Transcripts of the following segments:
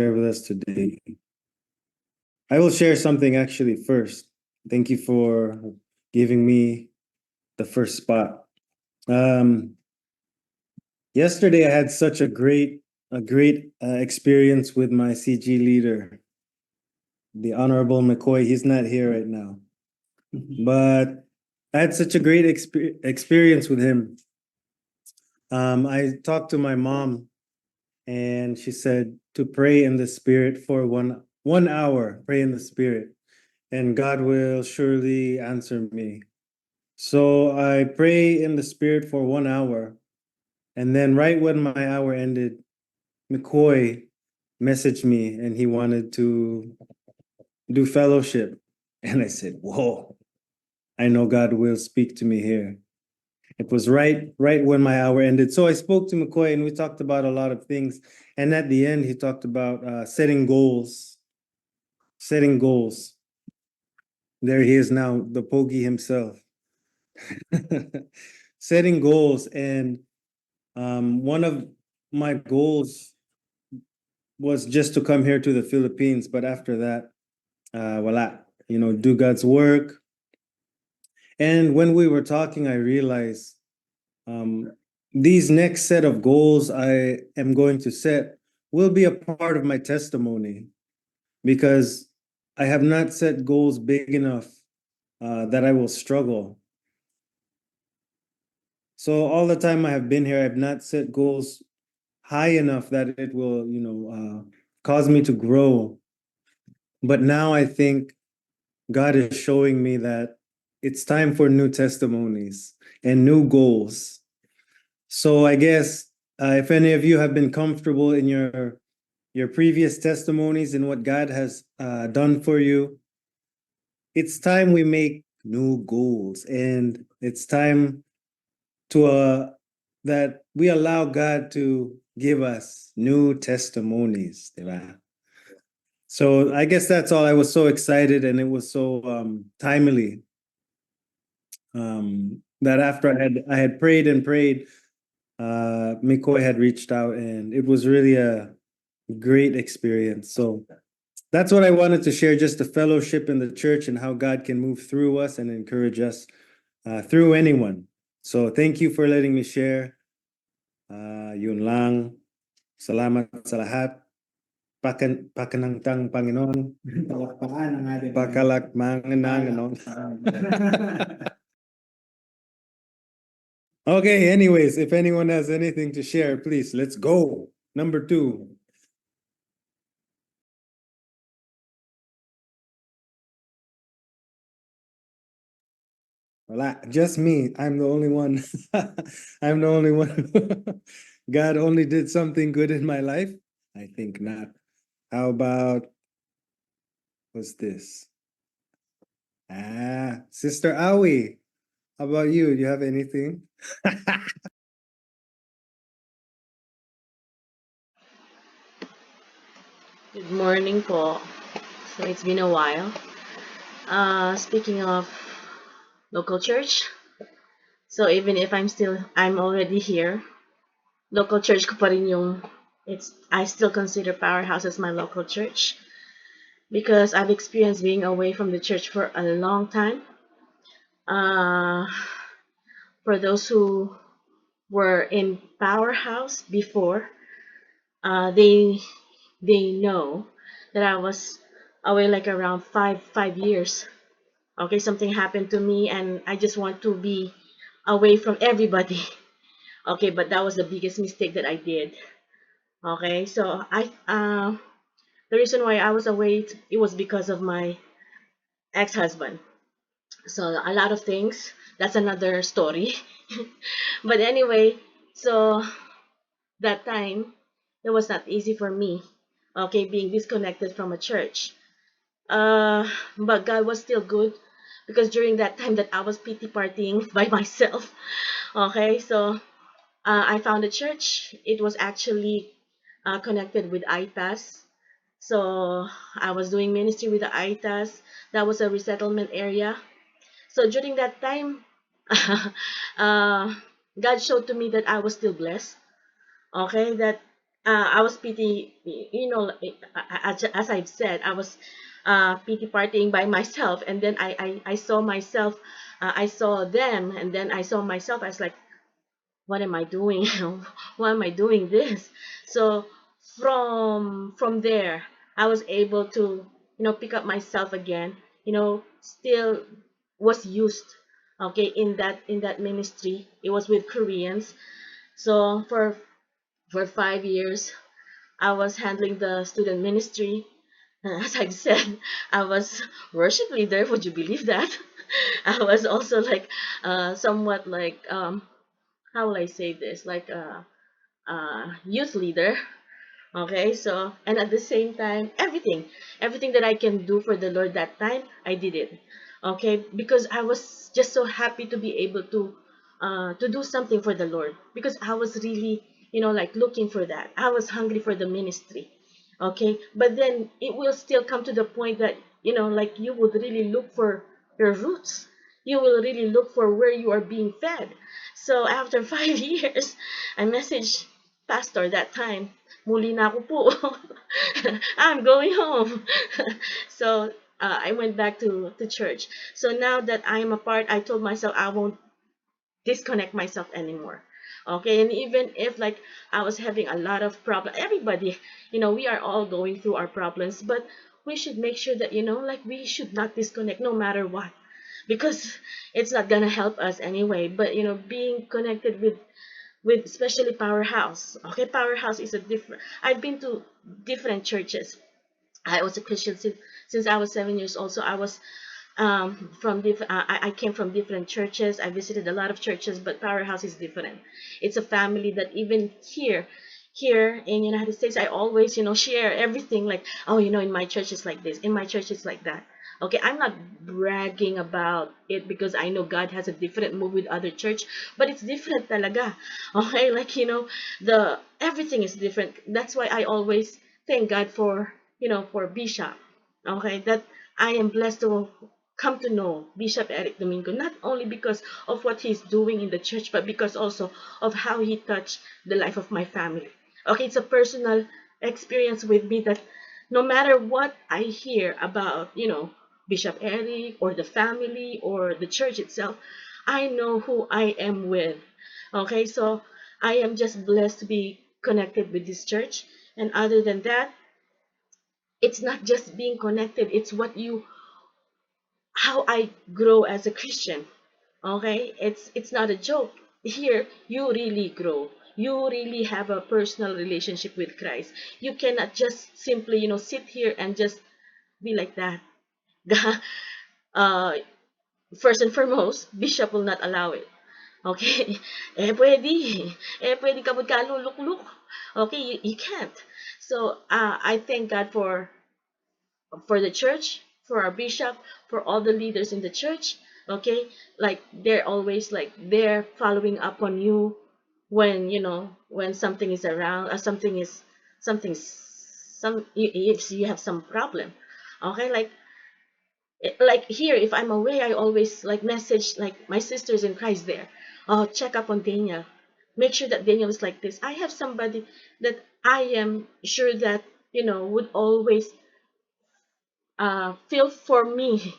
share with us today. I will share something actually first. Thank you for giving me the first spot. Yesterday I had such a great experience with my CG leader, the Honorable McCoy. He's not here right now, but I had such a great experience with him. I talked to my mom, and she said to pray in the spirit for 1 hour. Pray in the spirit, and God will surely answer me. So I pray in the spirit for 1 hour, and then right when my hour ended, McCoy messaged me, and he wanted to do fellowship, and I said, "Whoa! I know God will speak to me here." It was right when my hour ended. So I spoke to McCoy, and we talked about a lot of things. And at the end, he talked about setting goals. Setting goals. There he is now, the Pogi himself. Setting goals. And one of my goals was just to come here to the Philippines. But after that, wala, do God's work. And when we were talking, I realized um, these next set of goals I am going to set will be a part of my testimony, because I have not set goals big enough that I will struggle. So all the time I have been here, I've not set goals high enough that it will, cause me to grow. But now I think God is showing me that it's time for new testimonies and new goals. So I guess if any of you have been comfortable in your previous testimonies and what God has done for you, it's time we make new goals, and it's time to that we allow God to give us new testimonies, diba? So I guess that's all. I was so excited, and it was so timely that after I had prayed and prayed, Mikoy had reached out, and it was really a great experience. So that's what I wanted to share, just the fellowship in the church and how God can move through us and encourage us through anyone. So thank you for letting me share. Yun lang. Salamat sa lahat. Pakanangtang Panginoon. Palakpakan ang ating Pakalakmangan ng ano. Okay, anyways, if anyone has anything to share, please, let's go. Number 2. Wala, just me. I'm the only one. I'm the only one. God only did something good in my life? I think not. How about, what's this? Sister Awi. How about you? Do you have anything? Good morning po. So it's been a while. Speaking of local church, so even if I'm already here, local church ko pa rin yung, I still consider Powerhouse as my local church because I've experienced being away from the church for a long time. For those who were in Powerhouse before, they know that I was away like around five years. Okay, something happened to me and I just want to be away from everybody. Okay, but that was the biggest mistake that I did. Okay, so the reason why I was away, it was because of my ex-husband. So a lot of things, that's another story. But anyway, so that time it was not easy for me, okay, being disconnected from a church. But God was still good because during that time that I was pity partying by myself, okay, so I found a church. It was actually connected with ITAS. So I was doing ministry with the ITAS. That was a resettlement area. So during that time, uh, God showed to me that I was still blessed. Okay, that I was PT, as I've said, I was PT partying by myself, and then I saw myself, I saw them, and then I saw myself. I was like, what am I doing? Why am I doing this? So from there, I was able to, pick up myself again. Still was used, okay, in that ministry. It was with Koreans. So for 5 years, I was handling the student ministry. And as I've said, I was worship leader. Would you believe that? I was also like somewhat like how will I say this? Like a youth leader. Okay, so and at the same time, everything that I can do for the Lord that time, I did it. Okay, because I was just so happy to be able to do something for the Lord, because I was really, like looking for that. I was hungry for the ministry. Okay, but then it will still come to the point that, like you would really look for your roots. You will really look for where you are being fed. So after 5 years, I messaged pastor that time, muli na ako po. I'm going home. So I went back to church. So now that I'm apart, I told myself I won't disconnect myself anymore. Okay, and even if like I was having a lot of problem, everybody, we are all going through our problems, but we should make sure that, like we should not disconnect no matter what, because it's not gonna help us anyway. But being connected with especially Powerhouse. Okay, Powerhouse is a different. I've been to different churches. I was a Christian since I was 7 years old. So I was from different. I came from different churches. I visited a lot of churches, but Powerhouse is different. It's a family that even here in United States, I always share everything, like, oh, in my church it's like this, in my church it's like that. Okay, I'm not bragging about it because I know God has a different move with other church, but it's different talaga. Okay, like the everything is different. That's why I always thank God for Bishop. Okay, that I am blessed to come to know Bishop Eric Domingo, not only because of what he's doing in the church, but because also of how he touched the life of my family. Okay, it's a personal experience with me that no matter what I hear about, Bishop Eric or the family or the church itself, I know who I am with. Okay, so I am just blessed to be connected with this church. And other than that, it's not just being connected, it's how I grow as a Christian. Okay, it's not a joke. Here you really grow. You really have a personal relationship with Christ. You cannot just simply, sit here and just be like that. uh, First and foremost, Bishop will not allow it. Okay? Pwede ka magkaluluk-luk. Okay, you can't. So, I thank God for the church, for our bishop, for all the leaders in the church. Okay, like they're always like they're following up on you when when something is around, something if you have some problem. Okay, like here, if I'm away, I always like message like my sisters in Christ there. Oh, check up on Daniel. Make sure that Daniel is like this. I have somebody that I am sure that would always feel for me,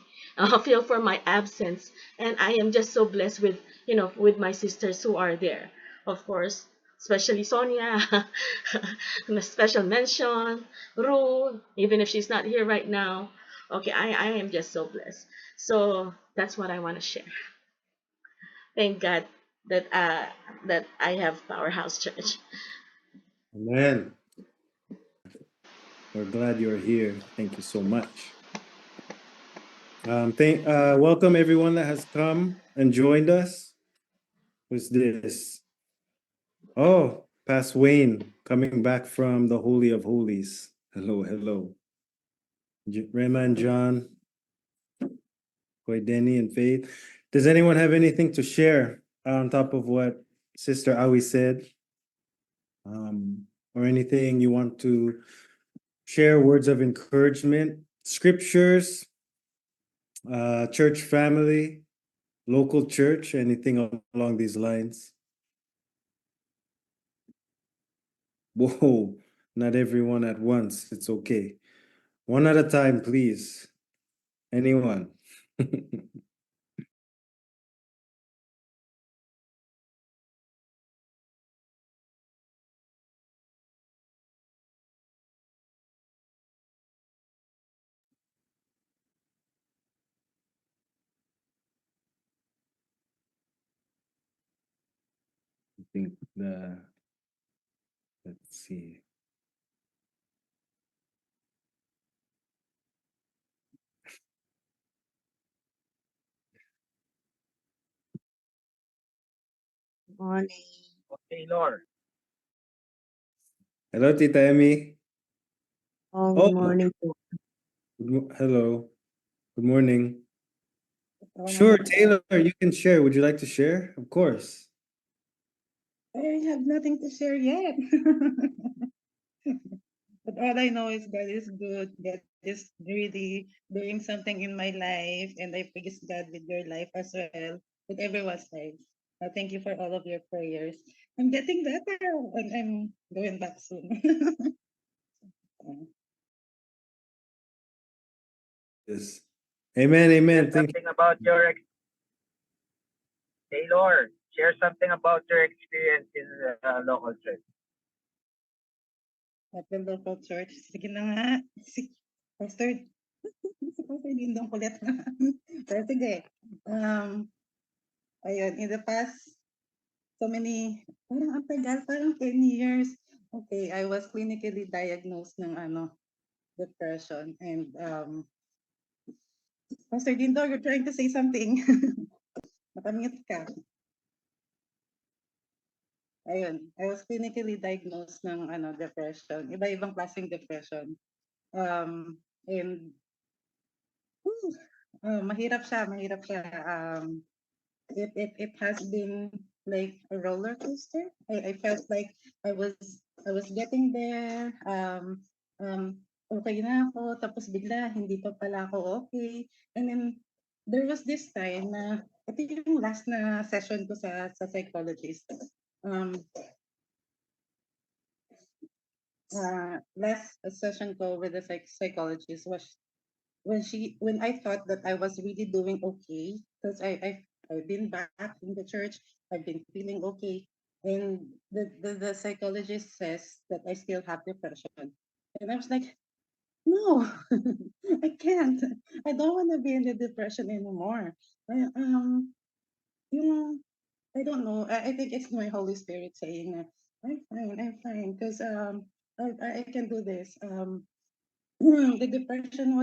feel for my absence. And I am just so blessed with my sisters who are there. Of course, especially Sonia, and a special mention, Rue, even if she's not here right now. Okay, I am just so blessed. So that's what I want to share. Thank God that I have Powerhouse Church. Amen. We're glad you're here. Thank you so much. Welcome everyone that has come and joined us. Who's this? Oh, Past Wayne coming back from the Holy of Holies. Hello, hello. Rema and John, Koy Denny and Faith. Does anyone have anything to share on top of what Sister Awi said? Or anything you want to share, words of encouragement, scriptures, church family, local church, anything along these lines? Whoa, not everyone at once. It's okay. One at a time, please. Anyone? I think let's see. Morning. Taylor. Hello, Tita Emmy. Oh, Oh, good morning po. hello. Good morning. Oh, Sure, naman po. Taylor, you can share. Would you like to share? Of course. I have nothing to share yet. But all I know is God is good. God is really doing something in my life, and I praise God with your life as well, with everyone's life. Thank you for all of your prayers. I'm getting better, and I'm going back soon. Yes. Amen, amen. Share Thank you. something about Taylor. Share something about your experience in the local church. At the local church. Sige na nga. Pastor, si Pastor Lindong kulit. Pero sige. Ayun, in the past, so many, parang ang tagal, parang 10 years. Okay, I was clinically diagnosed ng depression. And Pastor Dindo, you're trying to say something. Nakamute ka. Ayun, I was clinically diagnosed ng depression. Iba-ibang klaseng depression. And mahirap siya, mahirap siya. It has been like a roller coaster. I felt like I was I was getting there. Okay na ako, tapos bigla hindi pa pala ako okay. And then there was this time na ito yung last na session ko sa psychologist. Last session ko with the psychologist was when I thought that I was really doing okay, because I've been back in the church, I've been feeling okay, and the psychologist says that I still have depression, and I was like, no, I can't, I don't want to be in the depression anymore. Yung I don't know, I think it's my Holy Spirit saying that I'm fine, because I can do this. The depression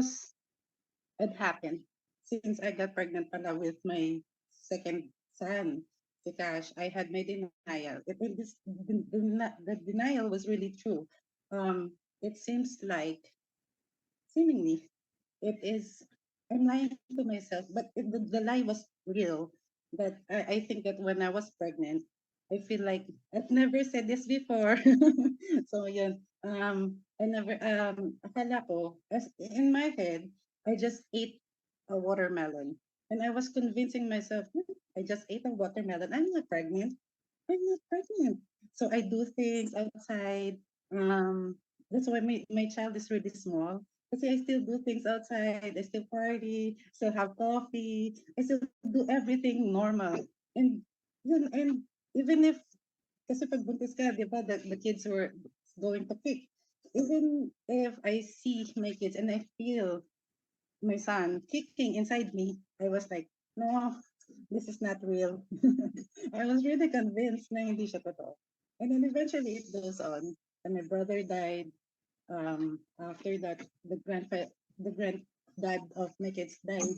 had happened since I got pregnant pala with my second son, si Cash. I had my denial. The denial was really true. It seems like, seemingly, it is, I'm lying to myself, but the lie was real. That I think that when I was pregnant, I feel like I've never said this before. So yun, I never, akala ko, as in my head, I just ate a watermelon. And I was convincing myself, I just ate a watermelon. I'm not pregnant. I'm not pregnant. So I do things outside. That's why my child is really small. Kasi I still do things outside. I still party, still have coffee. I still do everything normal. And yun, and even if, kasi pag buntis ka, di ba, the kids were going to kick. Even if I see my kids and I feel my son kicking inside me, I was like, no, this is not real. I was really convinced na hindi siya totoo. And then eventually it goes on. And my brother died. After that, the granddad of my kids died.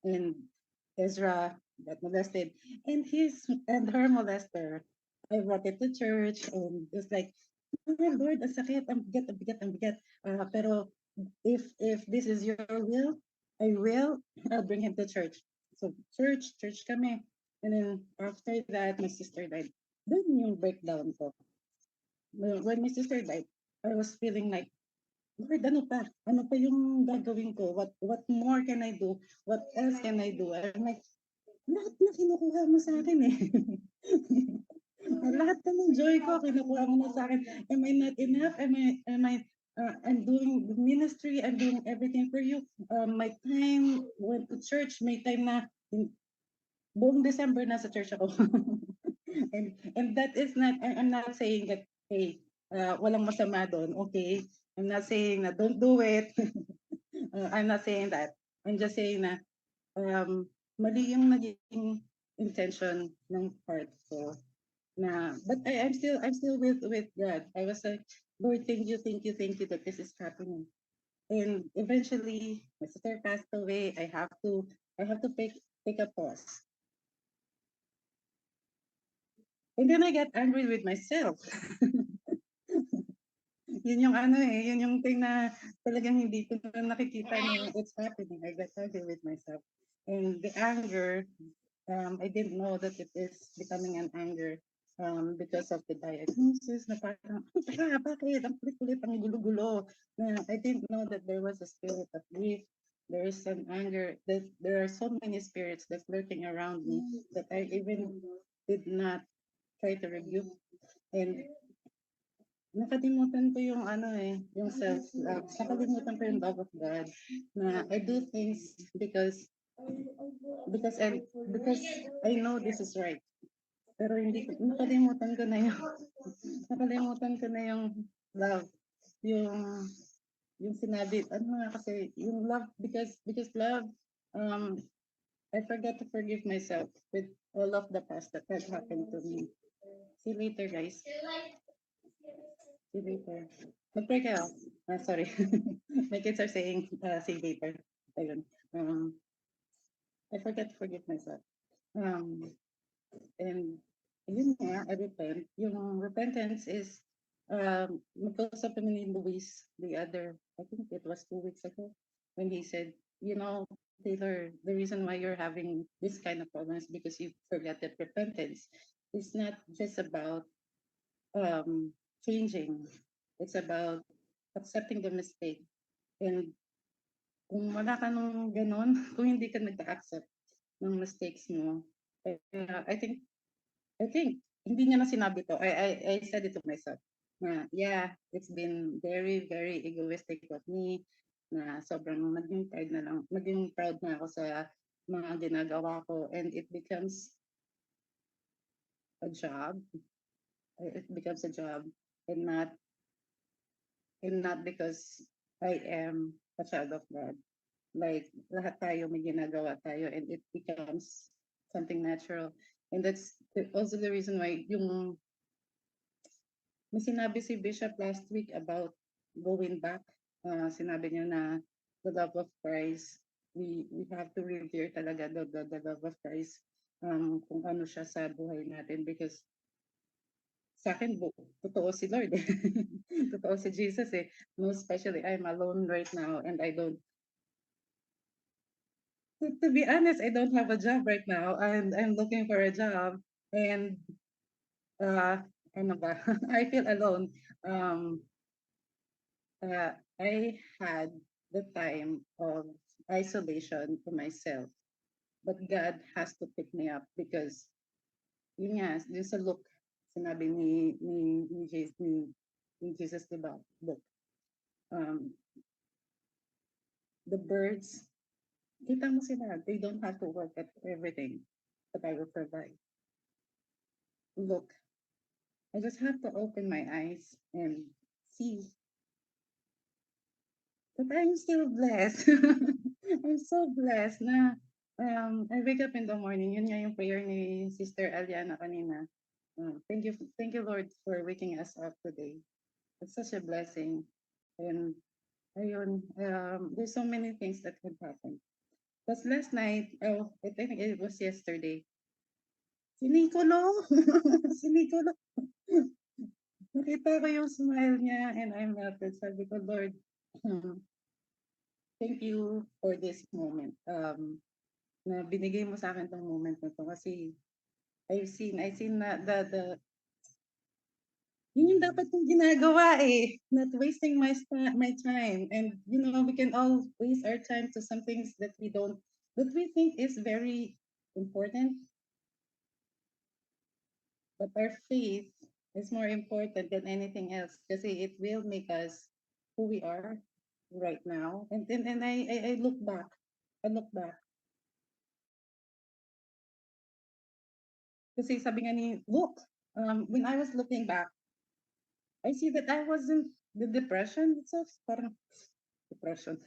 And Ezra got molested. And her molester, I brought it to church, and it's like, oh Lord, ang sakit, ang bigat, ang bigat, ang bigat. Pero if this is your will, I'll bring him to church. So church kami. And then after that, my sister died. Then yung breakdown ko. When my sister died, I was feeling like, Lord, ano pa? Ano pa yung gagawin ko? What more can I do? What else can I do? I'm like, lahat na kinukuha mo sa akin eh. Lahat na ng joy ko, kinukuha mo na sa akin. Am I not enough? I'm doing the ministry, I'm doing everything for you. My time went to church, may time na buong December nasa church ako. and that is not, I'm not saying that, hey, walang masama doon, okay? I'm not saying na don't do it. I'm not saying that. I'm just saying na mali yung naging intention ng part ko. But I'm still with God. I was like, Lord, thank you that this is happening. And eventually, my sister passed away. I have to take a pause. And then I got angry with myself. Yun yung yun yung thing na talagang hindi ko na nakikita na it's happening. I got angry with myself. And the anger, I didn't know that it is becoming an anger because of the diagnosis na parang, bakit? Ang kulit-kulit, ang gulo-gulo. I didn't know that there was a spirit of grief. There is some anger, that there are so many spirits that flirting around me that I even did not try to rebuke. And nakalimutan ko yung yung self-love. Nakalimutan ko yung love of God. Na I do things because I know this is right. Pero hindi ko, nakalimutan ko na yung love. Yung sinabi, kasi, yung love, because love, I forgot to forgive myself with all of the past that had happened to me. See you later, guys. See you later. Mag-pray kayo. Sorry. My kids are saying, see you later. Ayun. I forgot to forgive myself. And yun nga, I repent. Yung repentance is, magkausap kami ni Luis I think it was 2 weeks ago, when he said, Taylor, the reason why you're having this kind of problems because you forgot that repentance is not just about changing. It's about accepting the mistake. And kung wala ka nung ganon, kung hindi ka nag-accept ng mistakes mo, I think hindi niya na sinabi to. I said it to myself. Yeah, it's been very, very egoistic of me na sobrang naging proud na ako sa mga ginagawa ko, and it becomes a job. It becomes a job, and not because I am a child of God. Like, lahat tayo may ginagawa tayo, and it becomes something natural. And that's also the reason why may sinabi si Bishop last week about going back. Sinabi niya na the love of Christ, we have to revere talaga the love of Christ, kung ano siya sa buhay natin, because sa akin, totoo si Lord. Totoo si Jesus eh. Most especially, I'm alone right now, and I don't, to be honest, I don't have a job right now, and I'm looking for a job, and ano ba, I feel alone. I had the time of isolation to myself, but God has to pick me up because yun nga, yung sa look, sinabi ni Jesus, diba? Look, the birds, kita mo sila, they don't have to work at everything that I will provide. Look, I just have to open my eyes and see that I'm still blessed. I'm so blessed na I wake up in the morning. Yun nga yung prayer ni Sister Aliana kanina. Thank you, Lord, for waking us up today. It's such a blessing. And ayun, there's so many things that could happen. Because last night, I think it was yesterday, si Nicolo, si Nicolo, nakita ko yung smile niya, and I'm melted. Sabi ko, Lord, thank you for this moment. Na binigay mo sa akin tong moment na to, kasi I've seen na yun yung dapat kong ginagawa eh. Not wasting my time. And we can all waste our time to some things that we think is very important. but our faith is more important than anything else kasi it will make us who we are right now. And then I look back. I look back. Kasi sabi nga ni, look, when I was looking back, I see that I wasn't the depression itself. Parang, depression.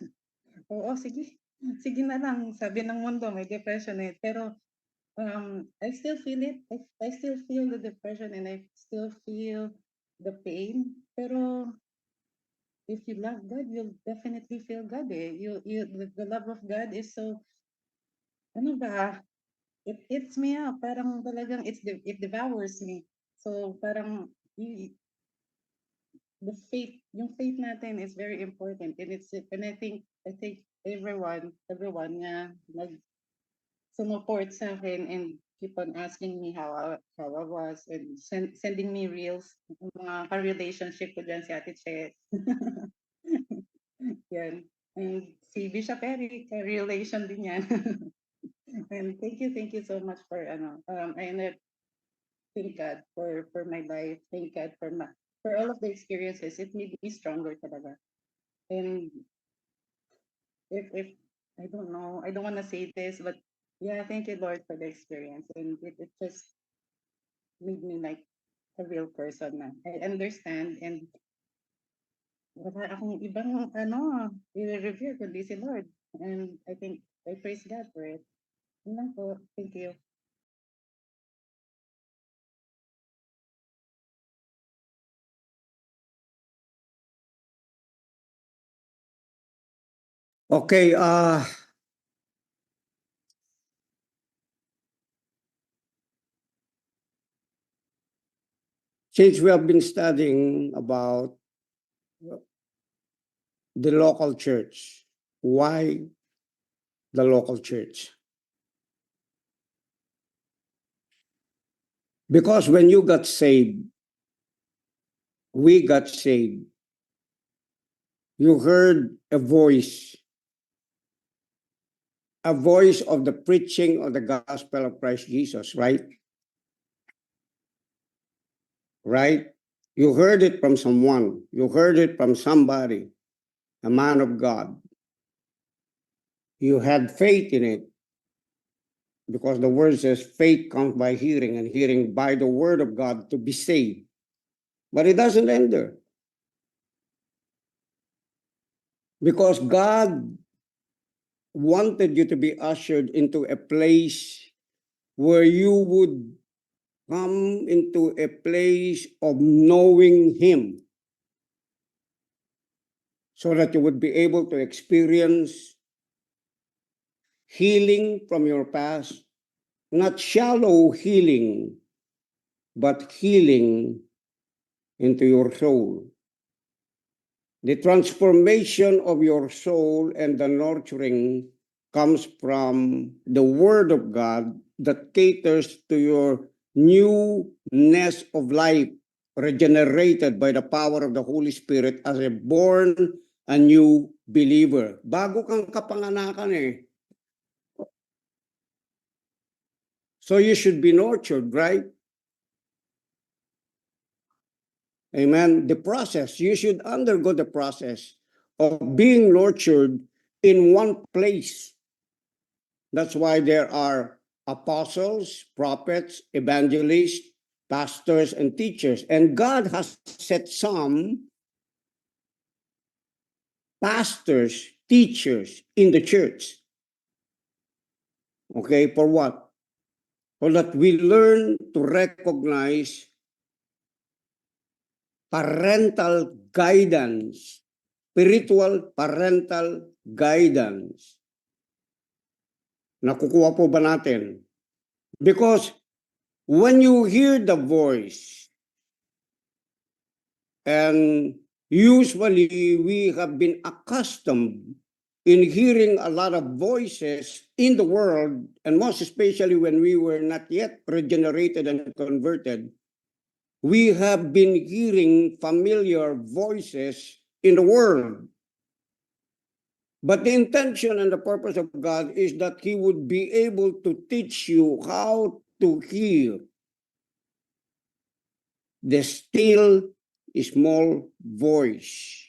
Oo, sige. Sige na lang. Sabi ng mundo, may depression eh. Pero I still feel it. I still feel the depression and I still feel the pain. Pero if you love God, you'll definitely feel God eh. The love of God is so, ano ba, it eats me up. Parang talagang it devours me. So parang the faith, yung faith natin is very important. And I think everyone nga support sa akin and keep on asking me how I was and sending me reels, mga ka-relationship ko dyan si Ate Che. Yan. And si Bishop Eric, ka-relation din yan. And thank you so much for I thank God for my life. Thank God for all of the experiences. It made me stronger talaga. And if I don't know, I don't want to say this, but yeah, thank you, Lord, for the experience. And it just made me like a real person na. I understand and wala akong ibang i-review kundi si Lord. And I think I praise God for it. Yun lang po. Thank you. Okay, since we have been studying about the local church, why the local church? Because when you got saved, we got saved, you heard a voice of the preaching of the gospel of Christ Jesus, right? Right? You heard it from someone. You heard it from somebody, a man of God. You had faith in it because the word says faith comes by hearing and hearing by the word of God to be saved. But it doesn't end there. Because God wanted you to be ushered into a place where you would come into a place of knowing Him so that you would be able to experience healing from your past, not shallow healing, but healing into your soul. The transformation of your soul and the nurturing comes from the Word of God that caters to your newness of life, regenerated by the power of the Holy Spirit as a born a new believer. Bago kang kapanganakan eh. So you should be nurtured, right? Amen. The process, you should undergo the process of being nurtured in one place. That's why there are apostles, prophets, evangelists, pastors, and teachers. And God has set some pastors, teachers in the church. Okay, for what? So that we learn to recognize parental guidance, spiritual parental guidance. Nakukuha po ba natin? Because when you hear the voice, and usually we have been accustomed in hearing a lot of voices in the world, and most especially when we were not yet regenerated and converted, we have been hearing familiar voices in the world. But the intention and the purpose of God is that He would be able to teach you how to hear the still small voice,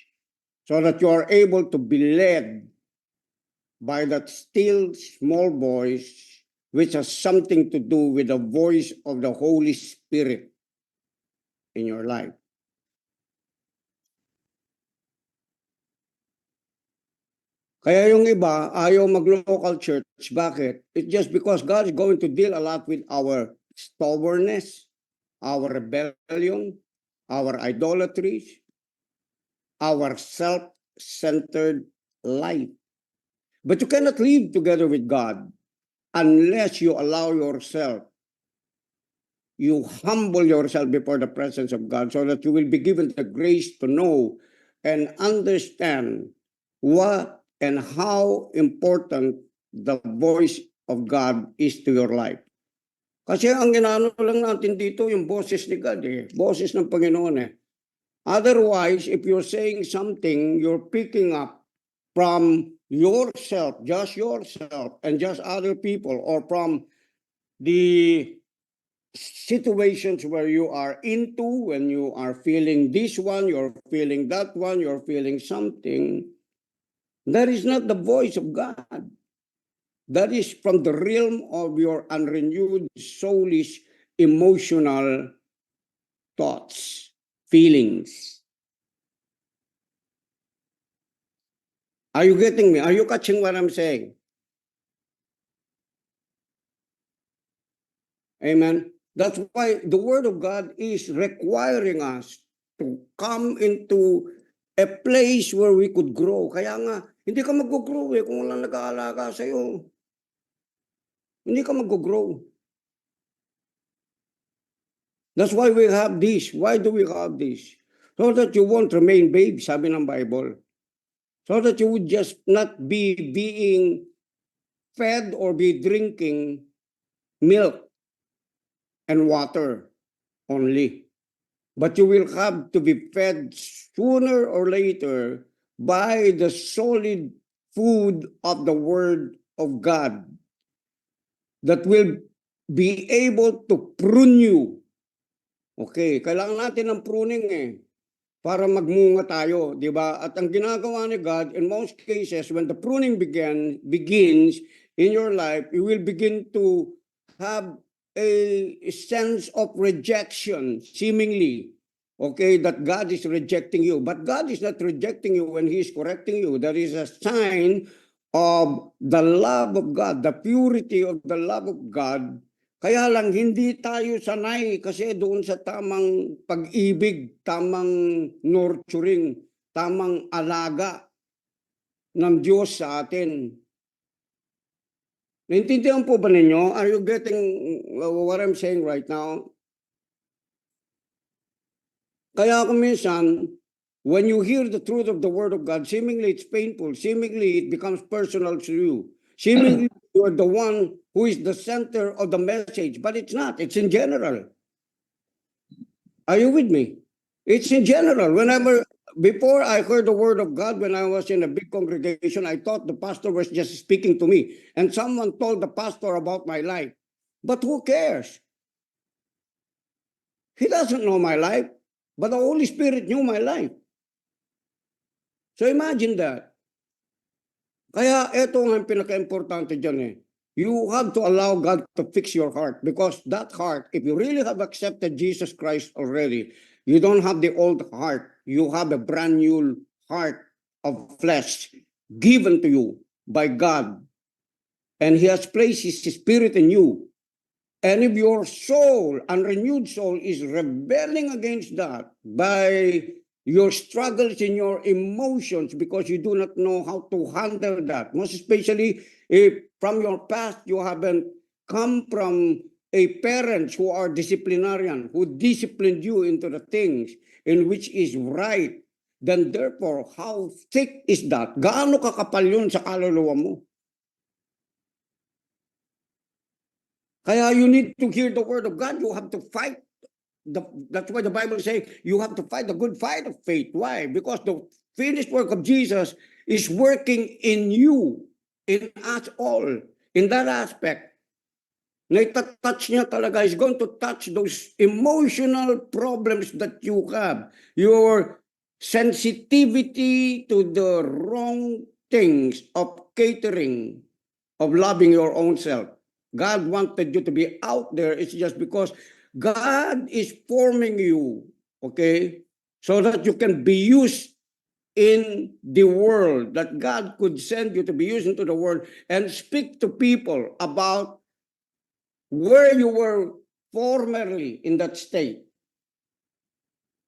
so that you are able to be led by that still small voice, which has something to do with the voice of the Holy Spirit in your life. Kaya yung iba, ayaw mag-local church. Bakit? It's just because God is going to deal a lot with our stubbornness, our rebellion, our idolatries, our self-centered life. But you cannot live together with God unless you allow yourself, you humble yourself before the presence of God, so that you will be given the grace to know and understand what and how important the voice of God is to your life. Kasi ang inaano lang natin dito, yung boses ni God boses ng Panginoon Otherwise, if you're saying something, you're picking up from yourself, and just other people, or from the situations where you are into, when you are feeling this one, you're feeling that one, you're feeling something. That is not the voice of God. That is from the realm of your unrenewed, soulish, emotional thoughts, feelings. Are you getting me? Are you catching what I'm saying? Amen. That's why the Word of God is requiring us to come into a place where we could grow. Kaya nga, hindi ka mag-grow kung walang nag-aalaga sa'yo. Hindi ka mag-grow. That's why we have this. Why do we have this? So that you won't remain babe, sabi ng Bible. So that you would just not be being fed or be drinking milk and water only. But you will have to be fed sooner or later by the solid food of the Word of God that will be able to prune you. Okay, kailangan natin ng pruning para magmunga tayo, di ba? At ang ginagawa ni God, in most cases, when the pruning begins in your life, you will begin to have a sense of rejection, seemingly, okay, that God is rejecting you. But God is not rejecting you when He is correcting you. That is a sign of the love of God, the purity of the love of God. Kaya lang hindi tayo sanay kasi doon sa tamang pag-ibig, tamang nurturing, tamang alaga ng Diyos sa atin. Naintindihan po ba ninyo? Are you getting what I'm saying right now? Kaya kung minsan, when you hear the truth of the Word of God, seemingly it's painful, seemingly it becomes personal to you. Seemingly you're the one who is the center of the message, but it's not. It's in general. Are you with me? It's in general. Before I heard the Word of God, when I was in a big congregation, I thought the pastor was just speaking to me. And someone told the pastor about my life. But who cares? He doesn't know my life, but the Holy Spirit knew my life. So imagine that. Kaya ito ang pinaka-importante dyan You have to allow God to fix your heart, because that heart, if you really have accepted Jesus Christ already, you don't have the old heart. You have a brand new heart of flesh given to you by God. And He has placed His Spirit in you. And if your soul, unrenewed soul, is rebelling against that by your struggles in your emotions because you do not know how to handle that, most especially if from your past you haven't come from a parents who are disciplinarian, who disciplined you into the things in which is right, then therefore, how thick is that? Gaano kakapal yun sa kaluluwa mo? Kaya you need to hear the Word of God. You have to fight. That's why the Bible says you have to fight the good fight of faith. Why? Because the finished work of Jesus is working in you, in us all, in that aspect. na itatouch niya talaga, is going to touch those emotional problems that you have. Your sensitivity to the wrong things of catering, of loving your own self. God wanted you to be out there. It's just because God is forming you, okay? So that you can be used in the world, that God could send you to be used into the world and speak to people about where you were formerly in that state.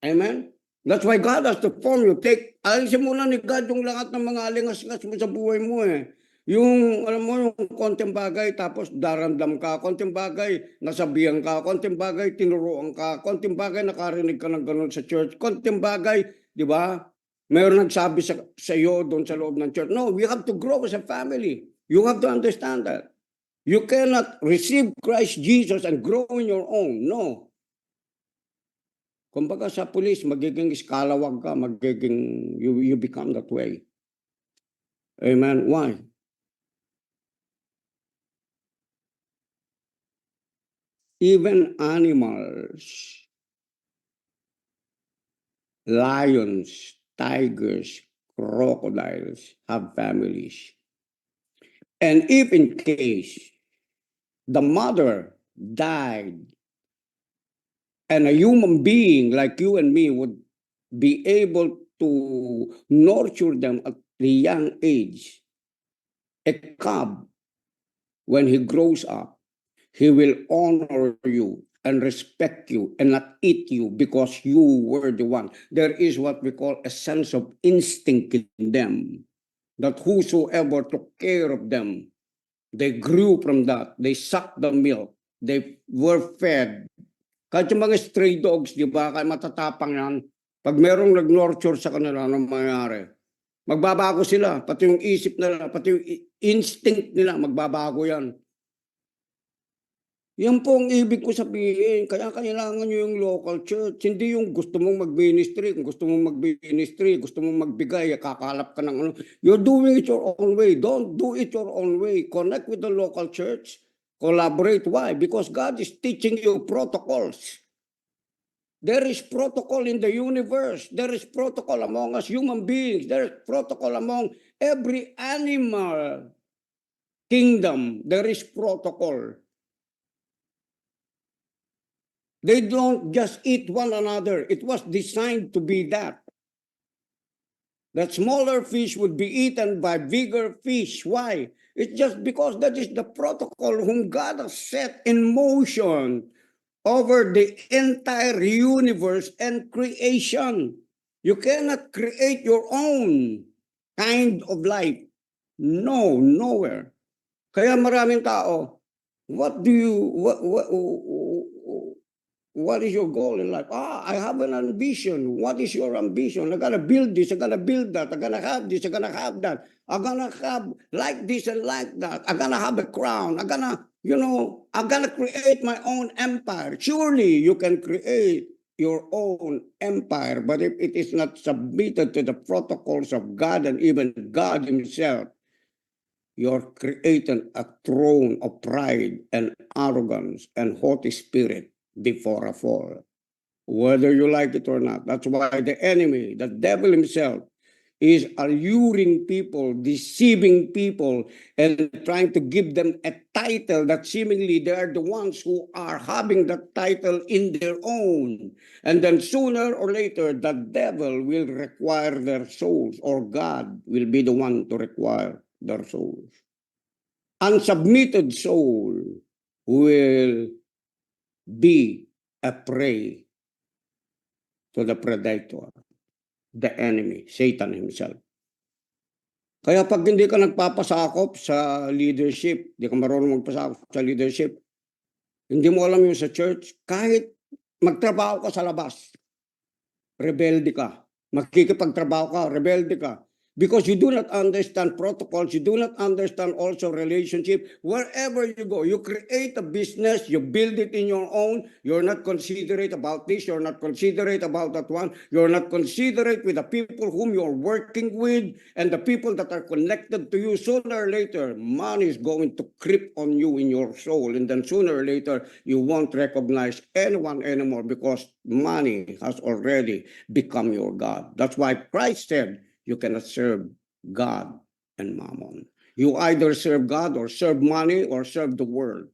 Amen? That's why God has to form you. Alisin muna ni God yung lahat ng mga alingas-ngas mo sa buhay mo eh. Yung, alam mo, yung konting bagay, tapos daramdam ka, konting bagay, nasabihan ka, konting bagay, tinuruan ka, konting bagay, nakarinig ka ng ganun sa church, konting bagay, di ba? Mayroon nagsabi sa iyo doon sa loob ng church. No, we have to grow as a family. You have to understand that. You cannot receive Christ Jesus and grow on your own. No. Kumbaga sa pulis, magiging iskalawag ka, you become that way. Amen. Why? Even animals, lions, tigers, crocodiles have families. And if in case the mother died and a human being like you and me would be able to nurture them at the young age, a cub, when he grows up, he will honor you and respect you and not eat you because you were the one. There is what we call a sense of instinct in them, that whosoever took care of them, they grew from that. They sucked the milk. They were fed. Kahit yung mga stray dogs, di ba, kaya matatapang yan. Pag merong nag-nurture sa kanila, anong mangyayari? Magbabago sila, pati yung isip nila, pati yung instinct nila, magbabago yan. Yan po ang ibig ko sabihin. Kaya kailangan nyo yung local church. Hindi yung gusto mong mag-ministry. Kung gusto mong mag-ministry, gusto mong magbigay, kakalap ka ng ano. You're doing it your own way. Don't do it your own way. Connect with the local church. Collaborate. Why? Because God is teaching you protocols. There is protocol in the universe. There is protocol among us human beings. There is protocol among every animal kingdom. There is protocol. They don't just eat one another. It was designed to be that. That smaller fish would be eaten by bigger fish. Why? It's just because that is the protocol whom God has set in motion over the entire universe and creation. You cannot create your own kind of life. No, nowhere. Kaya maraming tao, what is your goal in life? I have an ambition. What is your ambition? I'm gonna build this, I'm gonna build that, I'm gonna have this, I'm gonna have that. I'm gonna have like this and like that. I'm gonna have a crown. I'm gonna create my own empire. Surely you can create your own empire, but if it is not submitted to the protocols of God and even God himself, you're creating a throne of pride and arrogance and haughty spirit before a fall, whether you like it or not. That's why the enemy, the devil himself, is alluring people, deceiving people, and trying to give them a title that seemingly they are the ones who are having that title in their own. And then sooner or later, the devil will require their souls, or God will be the one to require their souls. Unsubmitted soul will be a prey to the predator, the enemy, Satan himself. Kaya pag hindi ka nagpapasakop sa leadership, hindi ka marunong magpasakop sa leadership, hindi mo alam yung sa church, kahit magtrabaho ka sa labas, rebelde ka. Makikipagtrabaho ka, rebelde ka. because you do not understand protocols, you do not understand also relationship. Wherever you go, you create a business, you build it in your own, you're not considerate about this, you're not considerate about that one, you're not considerate with the people whom you're working with and the people that are connected to you. Sooner or later, money is going to creep on you in your soul, and then sooner or later, you won't recognize anyone anymore because money has already become your God. That's why Christ said, you cannot serve God and mammon. You either serve God or serve money or serve the world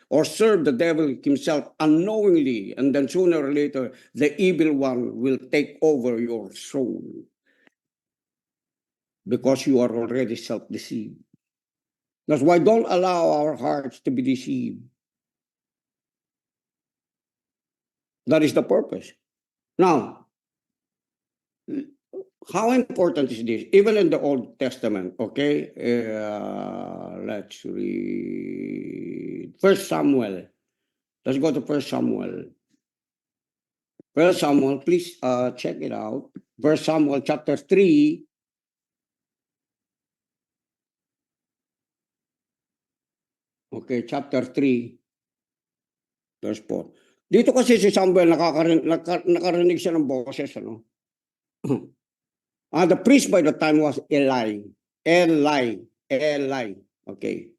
or serve the devil himself unknowingly, and then sooner or later the evil one will take over your soul because you are already self-deceived. That's why don't allow our hearts to be deceived. That is the purpose. Now, how important is this? Even in the Old Testament, okay? Let's read First Samuel. Let's go to First Samuel. First Samuel, please check it out. First Samuel chapter 3. Okay, chapter 3, verse 4. Dito kasi si Samuel, nakarinig siya ng boses, ano? The priest by the time was Eli. Okay.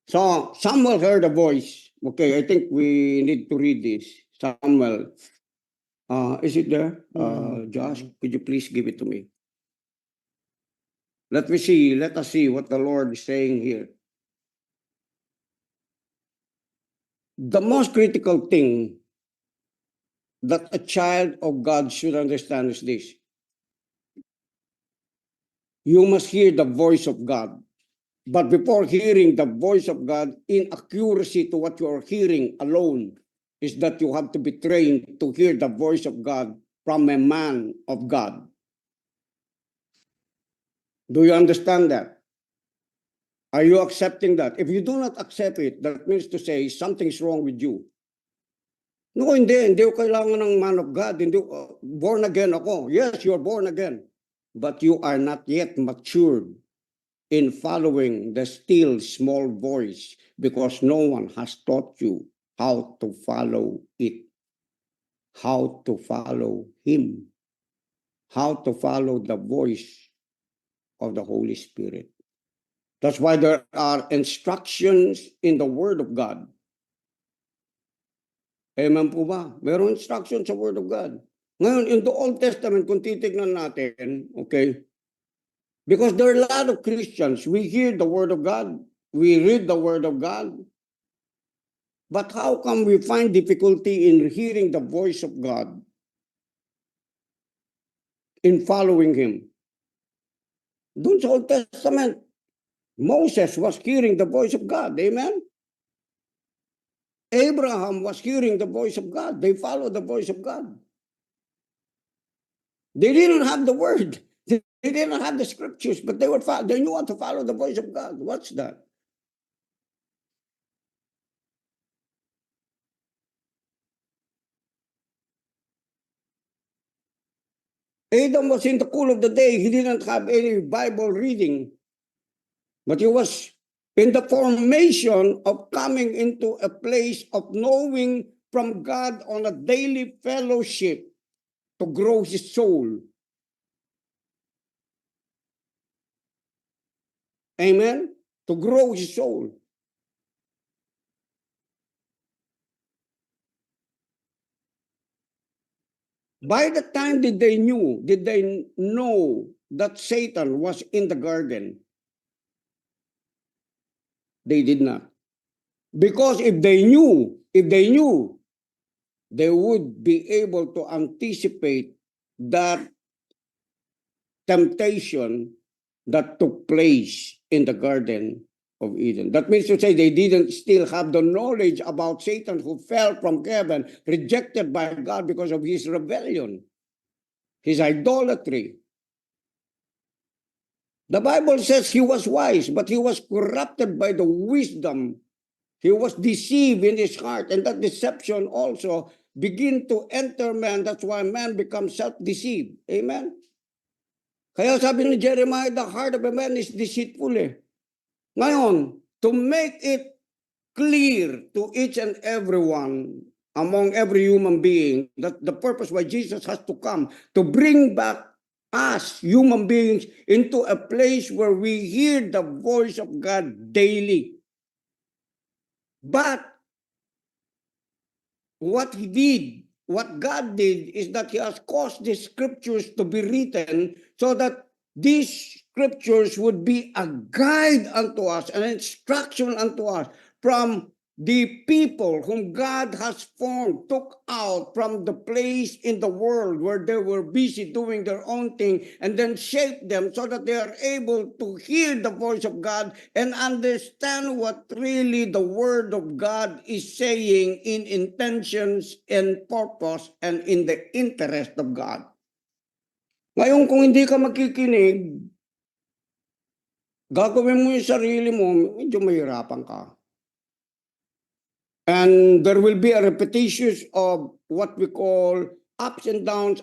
So Samuel heard a voice. Okay, I think we need to read this. Samuel, is it there? Josh, could you please give it to me? Let us see what the Lord is saying here. The most critical thing that a child of God should understand is this. You must hear the voice of God. But before hearing the voice of God, in accuracy to what you are hearing alone, is that you have to be trained to hear the voice of God from a man of God. Do you understand that? Are you accepting that? If you do not accept it, that means to say something's wrong with you. No, hindi ko kailangan ng man of God. Hindi, born again ako. Yes, you're born again. But you are not yet matured in following the still small voice because no one has taught you how to follow it, how to follow Him, how to follow the voice of the Holy Spirit. That's why there are instructions in the Word of God. Amen po ba? Meron instructions sa Word of God. Ngayon, in the Old Testament, kung titignan natin, okay, because there are a lot of Christians, we hear the Word of God, we read the Word of God, but how come we find difficulty in hearing the voice of God, in following Him? Doon sa Old Testament, Moses was hearing the voice of God, amen? Abraham was hearing the voice of God. They followed the voice of God. They didn't have the Word. They didn't have the scriptures, but they knew how to follow the voice of God. What's that? Adam was in the cool of the day. He didn't have any Bible reading, but he was in the formation of coming into a place of knowing from God on a daily fellowship to grow his soul. Amen? To grow his soul. By the time did they know that Satan was in the garden? They did not. Because if they knew, they would be able to anticipate that temptation that took place in the Garden of Eden. That means to say they didn't still have the knowledge about Satan who fell from heaven, rejected by God because of his rebellion, his idolatry. The Bible says he was wise, but he was corrupted by the wisdom. He was deceived in his heart, and that deception also begin to enter man. That's why man becomes self-deceived. Amen? Kaya sabi ni Jeremiah, the heart of a man is deceitful eh. Ngayon, to make it clear to each and everyone, among every human being, that the purpose why Jesus has to come, to bring back us, human beings, into a place where we hear the voice of God daily. But what God did is that he has caused the scriptures to be written so that these scriptures would be a guide unto us, an instruction unto us from the people whom God has formed, took out from the place in the world where they were busy doing their own thing, and then shaped them so that they are able to hear the voice of God and understand what really the Word of God is saying in intentions and purpose and in the interest of God. Ngayon, kung hindi ka makikinig, gagawin mo yung sarili mo, medyo mahirapan ka. And there will be a repetition of what we call ups and downs,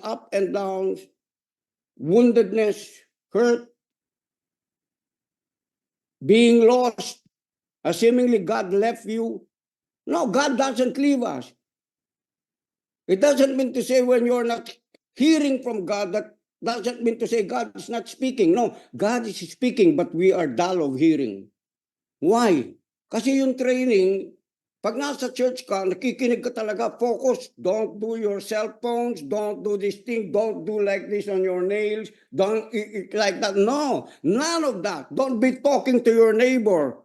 woundedness, hurt, being lost, seemingly God left you. No, God doesn't leave us. It doesn't mean to say when you're not hearing from God, that doesn't mean to say God is not speaking. No, God is speaking, but we are dull of hearing. Why? Kasi yung training, pag nasa church ka, nakikinig ka talaga, focus. Don't do your cell phones, don't do this thing, don't do like this on your nails, don't like that. No, none of that. Don't be talking to your neighbor.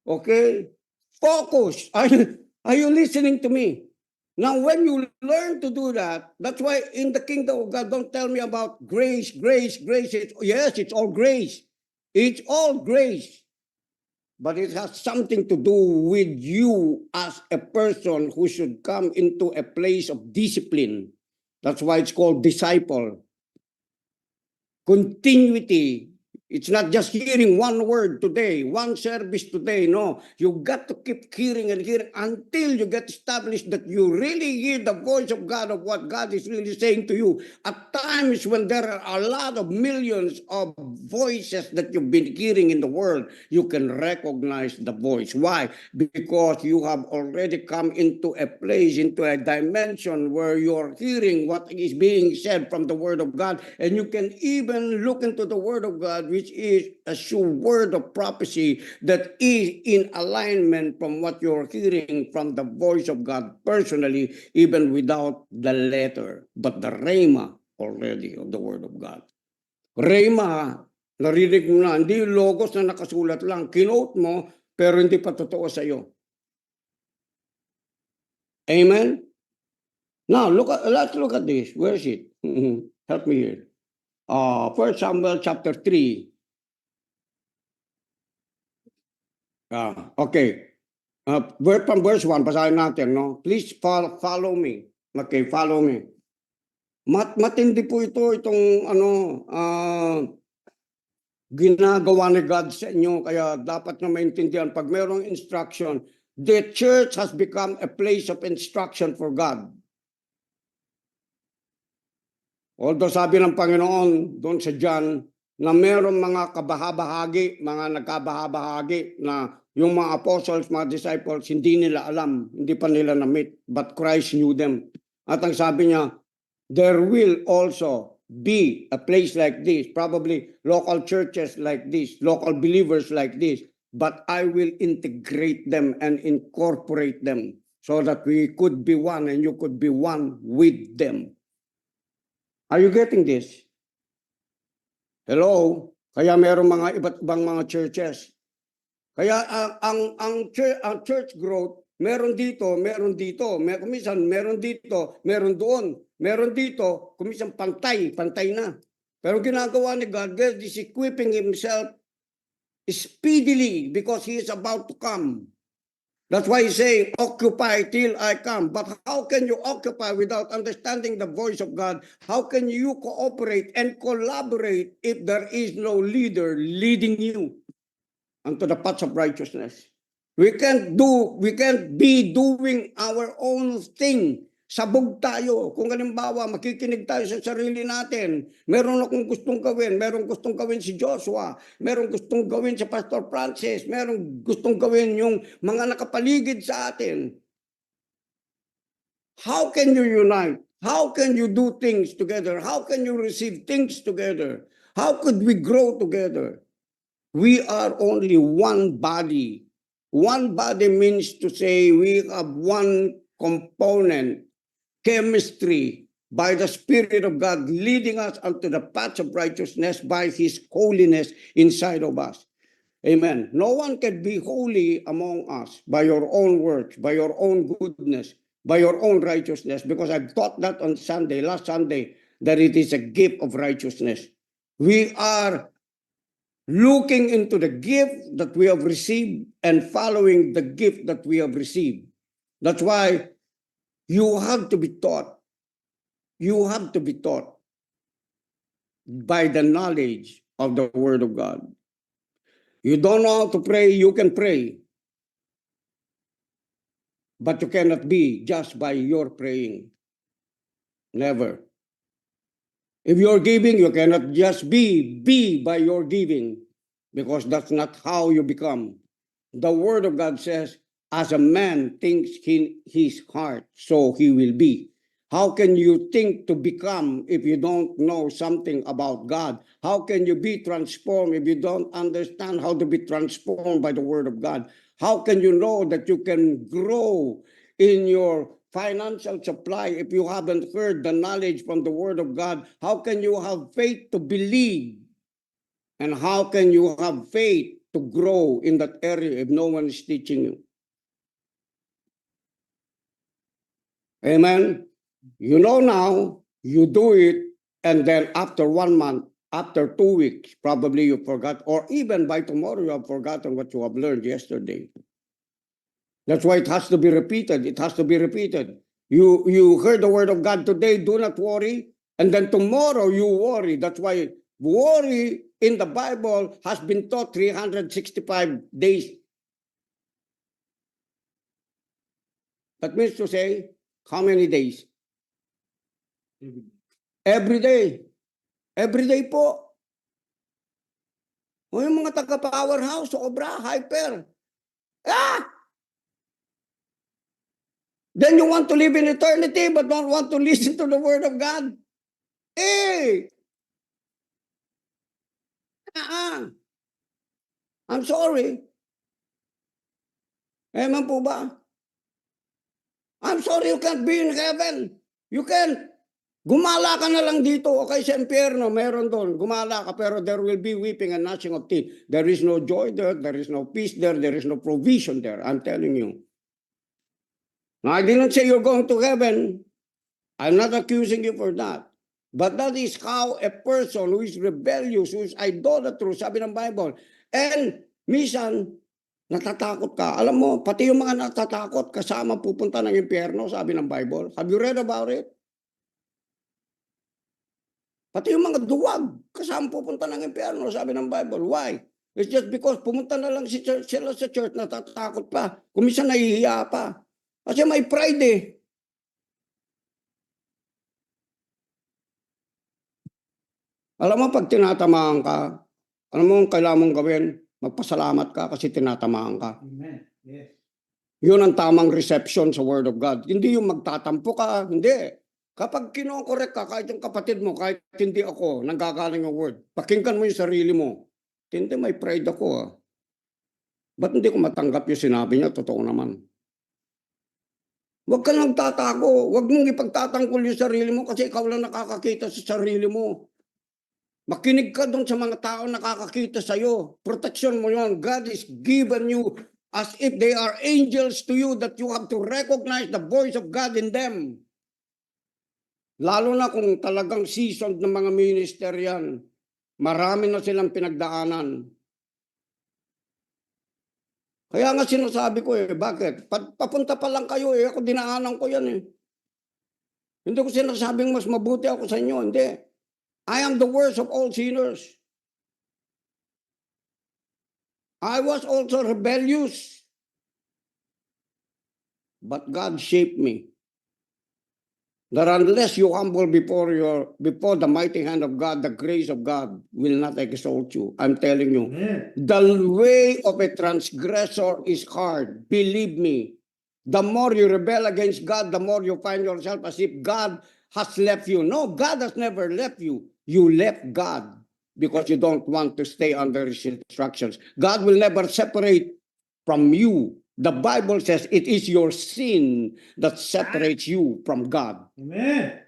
Okay? Focus. Are you listening to me? Now, when you learn to do that, that's why in the kingdom of God, don't tell me about grace. Yes, it's all grace. It's all grace. But it has something to do with you as a person who should come into a place of discipline. That's why it's called disciple. Continuity. It's not just hearing one word today, one service today. No, you got to keep hearing and hearing until you get established that you really hear the voice of God, of what God is really saying to you. At times when there are a lot of millions of voices that you've been hearing in the world, you can recognize the voice. Why? Because you have already come into a place, into a dimension where you're hearing what is being said from the Word of God, and you can even look into the Word of God, which is a sure word of prophecy that is in alignment from what you're hearing from the voice of God personally, even without the letter, but the rhema already of the Word of God. Rhema, narinig mo na, hindi logos na nakasulat lang, kinote mo, pero hindi pa totoo sa iyo. Amen? Now, let's look at this. Where is it? Help me here. 1 Samuel chapter 3. Okay. From verse 1, basahin natin, no? Please follow me. Okay, follow me. Matindi po itong ginagawa ni God sa inyo, kaya dapat na maintindihan pag mayroong instruction, the church has become a place of instruction for God. Although sabi ng Panginoon doon sa John na mayroong mga kabahabahagi, mga nagkabahabahagi na yung mga apostles, mga disciples, hindi nila alam, hindi pa nila na-meet, but Christ knew them. At ang sabi niya, there will also be a place like this, probably local churches like this, local believers like this, but I will integrate them and incorporate them so that we could be one and you could be one with them. Are you getting this? Hello? Kaya mayroong mga iba't ibang mga churches. Kaya ang church growth, meron dito, kuminsan meron dito, meron doon, meron dito, kuminsan pantay na. Pero ginagawa ni God, God is equipping himself speedily because he is about to come. That's why he's saying, occupy till I come. But how can you occupy without understanding the voice of God? How can you cooperate and collaborate if there is no leader leading you unto the paths of righteousness? We can't be doing our own thing. sabog tayo. Kung halimbawa, makikinig tayo sa sarili natin. Meron akong gustong gawin. Meron gustong gawin si Joshua. Meron gustong gawin si Pastor Francis. Meron gustong gawin yung mga nakapaligid sa atin. How can you unite? How can you do things together? How can you receive things together? How could we grow together? We are only one body. One body means to say we have one component, chemistry, by the Spirit of God leading us unto the path of righteousness by His holiness inside of us. Amen. No one can be holy among us by your own works, by your own goodness, by your own righteousness, because I've taught that on Sunday, last Sunday, that it is a gift of righteousness. We are looking into the gift that we have received and following the gift that we have received. That's why you have to be taught. You have to be taught by the knowledge of the Word of God. You don't know how to pray, you can pray. But you cannot be just by your praying. Never. If you're giving, you cannot just be by your giving, because that's not how you become. The Word of God says, as a man thinks in his heart, so he will be. How can you think to become if you don't know something about God? How can you be transformed if you don't understand how to be transformed by the Word of God? How can you know that you can grow in your financial supply if you haven't heard the knowledge from the Word of God? How can you have faith to believe? And how can you have faith to grow in that area if no one is teaching you? Amen. You know now, you do it, and then after 1 month, after 2 weeks, probably you forgot, or even by tomorrow you have forgotten what you have learned yesterday. That's why it has to be repeated. It has to be repeated. You heard the Word of God today, do not worry, and then tomorrow you worry. That's why worry in the Bible has been taught 365 days. That means to say, how many days? Every day. Every day po. O yung mga taga-powerhouse, sobra, hyper. Ah! Then you want to live in eternity but don't want to listen to the Word of God? Eh! I'm sorry. Amen po ba? I'm sorry, you can't be in heaven. You can't. Gumala ka na lang dito, okay, sa impyerno, meron doon. Gumala ka, pero there will be weeping and gnashing of teeth. There is no joy there is no peace there is no provision there. I'm telling you. Now, I didn't say you're going to heaven. I'm not accusing you for that. But that is how a person who is rebellious, who is idolatrous, sabi ng Bible. And, minsan, natatakot ka. Alam mo, pati yung mga natatakot, kasama pupunta ng impyerno, sabi ng Bible. Have you read about it? Pati yung mga duwag, kasama pupunta ng impyerno, sabi ng Bible. Why? It's just because pumunta na lang sila sa church, natatakot pa. Kuminsan nahihiya pa. Kasi may pride eh. Alam mo, pag tinatamaan ka, alam mo ang kailangan mong gawin? Magpasalamat ka kasi tinatamaan ka. Amen. Yes. Yun ang tamang reception sa Word of God. Hindi yung magtatampo ka, hindi. Kapag kinokorek ka, kahit yung kapatid mo, kahit hindi ako, nanggagaling yung Word, pakinggan mo yung sarili mo. Hindi, may pride ako ah. Ba't hindi ko matanggap yung sinabi niya? Totoo naman. Huwag ka lang tatago. Huwag mong ipagtatanggol yung sarili mo kasi ikaw lang nakakakita sa sarili mo. Makinig ka doon sa mga tao nakakakita sa'yo. Protection mo yun. God is given you as if they are angels to you that you have to recognize the voice of God in them. Lalo na kung talagang seasoned ng mga minister yan. Marami na silang pinagdaanan. Kaya nga sinasabi ko bakit? Papunta pa lang kayo ako dinaanan ko yan Hindi ko sinasabing mas mabuti ako sa inyo, hindi. I am the worst of all sinners. I was also rebellious. But God shaped me. that unless you humble before the mighty hand of God, the grace of God will not exalt you. I'm telling you. Amen. The way of a transgressor is hard. Believe me. The more you rebel against God, the more you find yourself as if God has left you. No, God has never left you. You left God because you don't want to stay under his instructions. God will never separate from you. The Bible says it is your sin that separates you from God. Amen.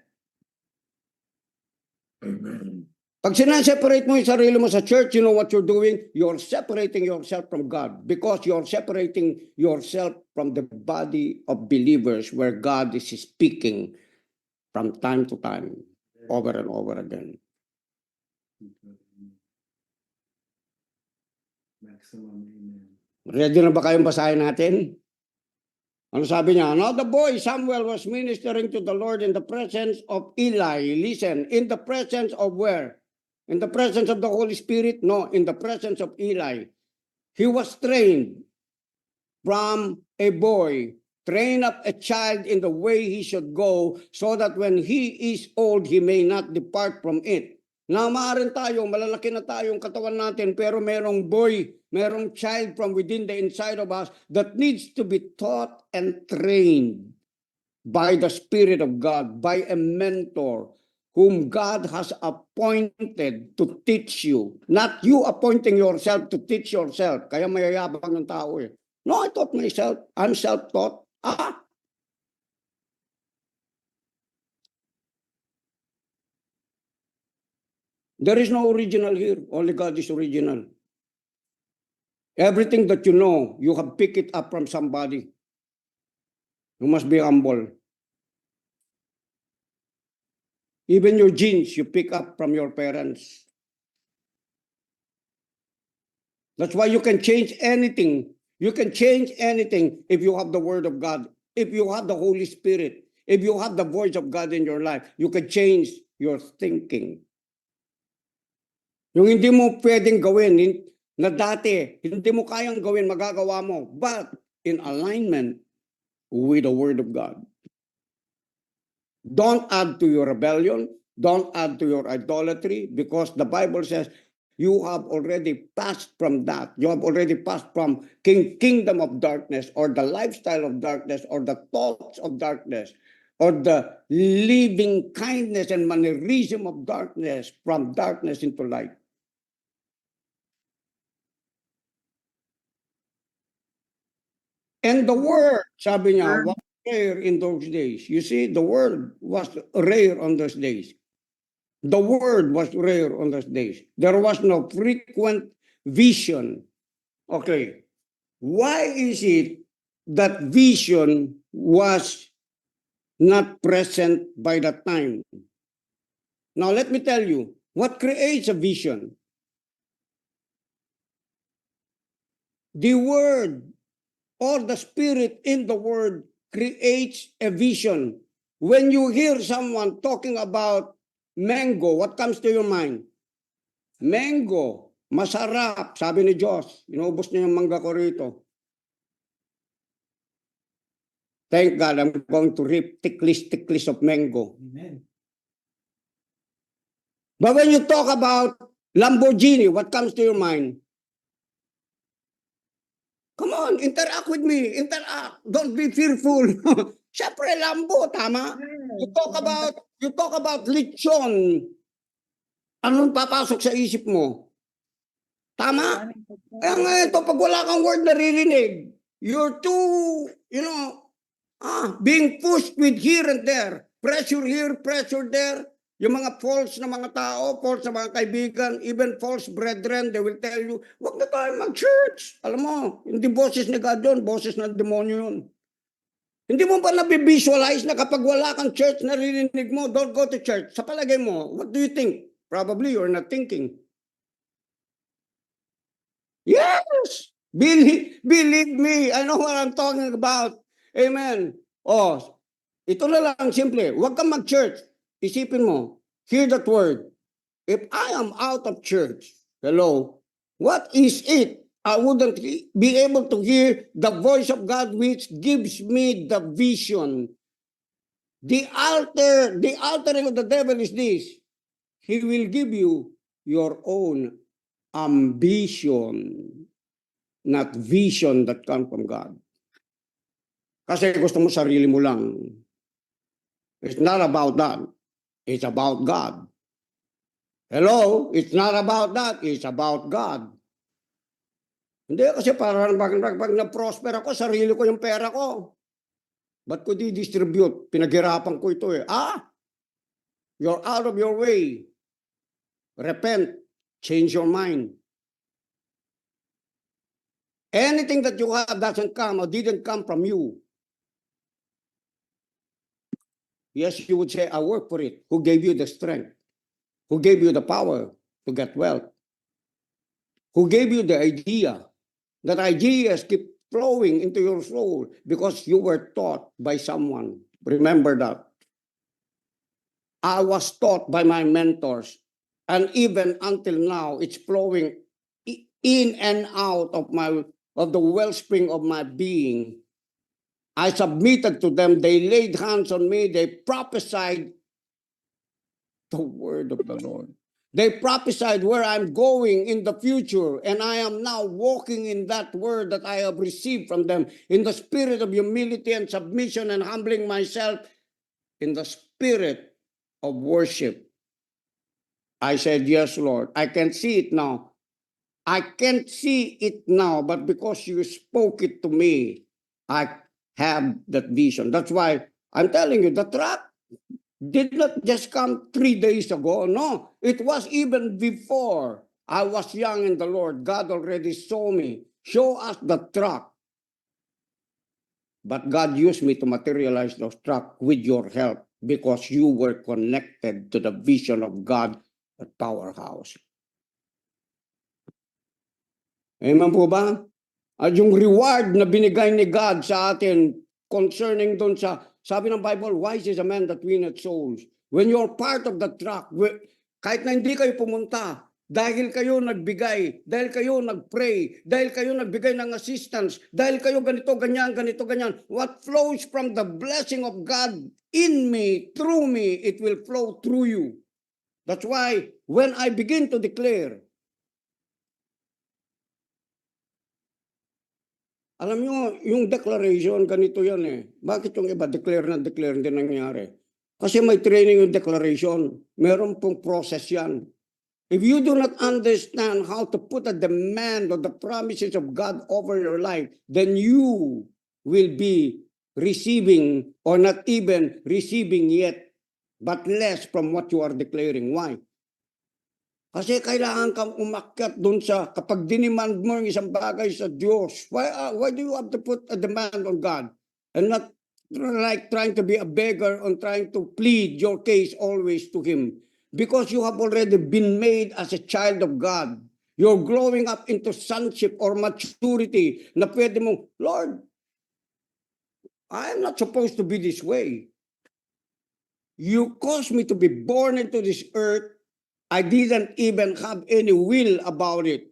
Pag sinaseparate mo yung sarili mo sa church, you know what you're doing? You're separating yourself from God because you're separating yourself from the body of believers where God is speaking from time to time, over and over again. Maximum amen. Ready na ba kayong basahin natin? Ano sabi niya? Now the boy Samuel was ministering to the Lord in the presence of Eli. Listen, in the presence of where? In the presence of the Holy Spirit? No, in the presence of Eli. He was trained from a boy. Train up a child in the way he should go so that when he is old, he may not depart from it. Na maaari tayo, malalaki na tayong katawan natin, pero merong boy, merong child from within the inside of us that needs to be taught and trained by the Spirit of God, by a mentor whom God has appointed to teach you. Not you appointing yourself to teach yourself. Kaya mayayabang ng tao eh. No, I taught myself. I'm self-taught. There is no original here. Only God is original. Everything that you know, you have picked it up from somebody. You must be humble. Even your genes, you pick up from your parents. That's why you can change anything. You can change anything if you have the Word of God, if you have the Holy Spirit, if you have the voice of God in your life, you can change your thinking. Yung hindi mo pwedeng gawin na dati, hindi mo kayang gawin, magagawa mo, but in alignment with the Word of God. Don't add to your rebellion. Don't add to your idolatry because the Bible says you have already passed from that. You have already passed from kingdom of darkness or the lifestyle of darkness or the thoughts of darkness or the living kindness and mannerism of darkness from darkness into light. And the word, sabi niya, was rare in those days. You see, the word was rare on those days. The word was rare on those days. There was no frequent vision. Okay. Why is it that vision was not present by that time? Now, let me tell you, what creates a vision? The word or the spirit in the word creates a vision. When you hear someone talking about mango, what comes to your mind? Mango, masarap, sabi ni Diyos. Inubos niya yung mangga ko rito. Thank God, I'm going to reap ticklish of mango. Amen. But when you talk about Lamborghini, what comes to your mind? Come on, interact with me. Interact. Don't be fearful. Siyempre, Lambo, tama? You talk about lechon. Anong papasok sa isip mo? Tama? Kaya nga ito, pag wala kang word naririnig, you're too, being pushed with here and there. Pressure here, pressure there. Yung mga false na mga tao, false na mga kaibigan, even false brethren, they will tell you, wag na tayo mag-church. Alam mo, hindi boses ni God yun, boses ng demonyo yun. Hindi mo ba nabivisualize na kapag wala kang church, naririnig mo, don't go to church. Sa palagay mo, what do you think? Probably you're not thinking. Yes! Believe me, I know what I'm talking about. Amen. Oh, ito na lang, simple. Huwag kang mag-church. Isipin mo, hear that word. If I am out of church, hello, what is it? I wouldn't be able to hear the voice of God which gives me the vision The altering of the devil is this. He will give you your own ambition, not vision that come from God. Kasi gusto mo sarili mo lang. It's not about that. It's about God. Hello? It's not about that. It's about God. Hindi kasi parang pag na-prosper ako, sarili ko yung pera ko. Ba't ko di-distribute? Pinaghirapan ko ito eh. You're out of your way. Repent. Change your mind. Anything that you have doesn't come or didn't come from you. Yes, you would say, I work for it. Who gave you the strength? Who gave you the power to get wealth? Who gave you the idea? That ideas keep flowing into your soul because you were taught by someone. Remember that. I was taught by my mentors. And even until now, it's flowing in and out of the wellspring of my being. I submitted to them. They laid hands on me. They prophesied the word of the Lord. They prophesied where I'm going in the future, and I am now walking in that word that I have received from them in the spirit of humility and submission and humbling myself in the spirit of worship. I said, yes, Lord. I can see it now. I can't see it now, but because you spoke it to me, I have that vision. That's why I'm telling you, the track did not just come 3 days ago. No, it was even before I was young in the Lord. God already saw me. Show us the track. But God used me to materialize those track with your help because you were connected to the vision of God at Powerhouse. Amen po ba? At yung reward na binigay ni God sa atin concerning doon sa, sabi ng Bible, wise is a man that winneth souls. When you're part of the track, kahit na hindi kayo pumunta, dahil kayo nagbigay, dahil kayo nagpray, dahil kayo nagbigay ng assistance, dahil kayo ganito, ganyan, what flows from the blessing of God in me, through me, it will flow through you. That's why when I begin to declare, alam nyo, yung declaration, ganito yan eh. Bakit yung iba declare hindi nangyari? Kasi may training yung declaration. Meron pong process yan. If you do not understand how to put a demand on the promises of God over your life, then you will be receiving or not even receiving yet, but less from what you are declaring. Why? Kasi kailangan kang umakyat doon sa, kapag dinemand mo yung isang bagay sa Diyos, why do you have to put a demand on God? And not like trying to be a beggar and trying to plead your case always to Him. Because you have already been made as a child of God. You're growing up into sonship or maturity na pwede mong, Lord, I'm not supposed to be this way. You caused me to be born into this earth. I didn't even have any will about it.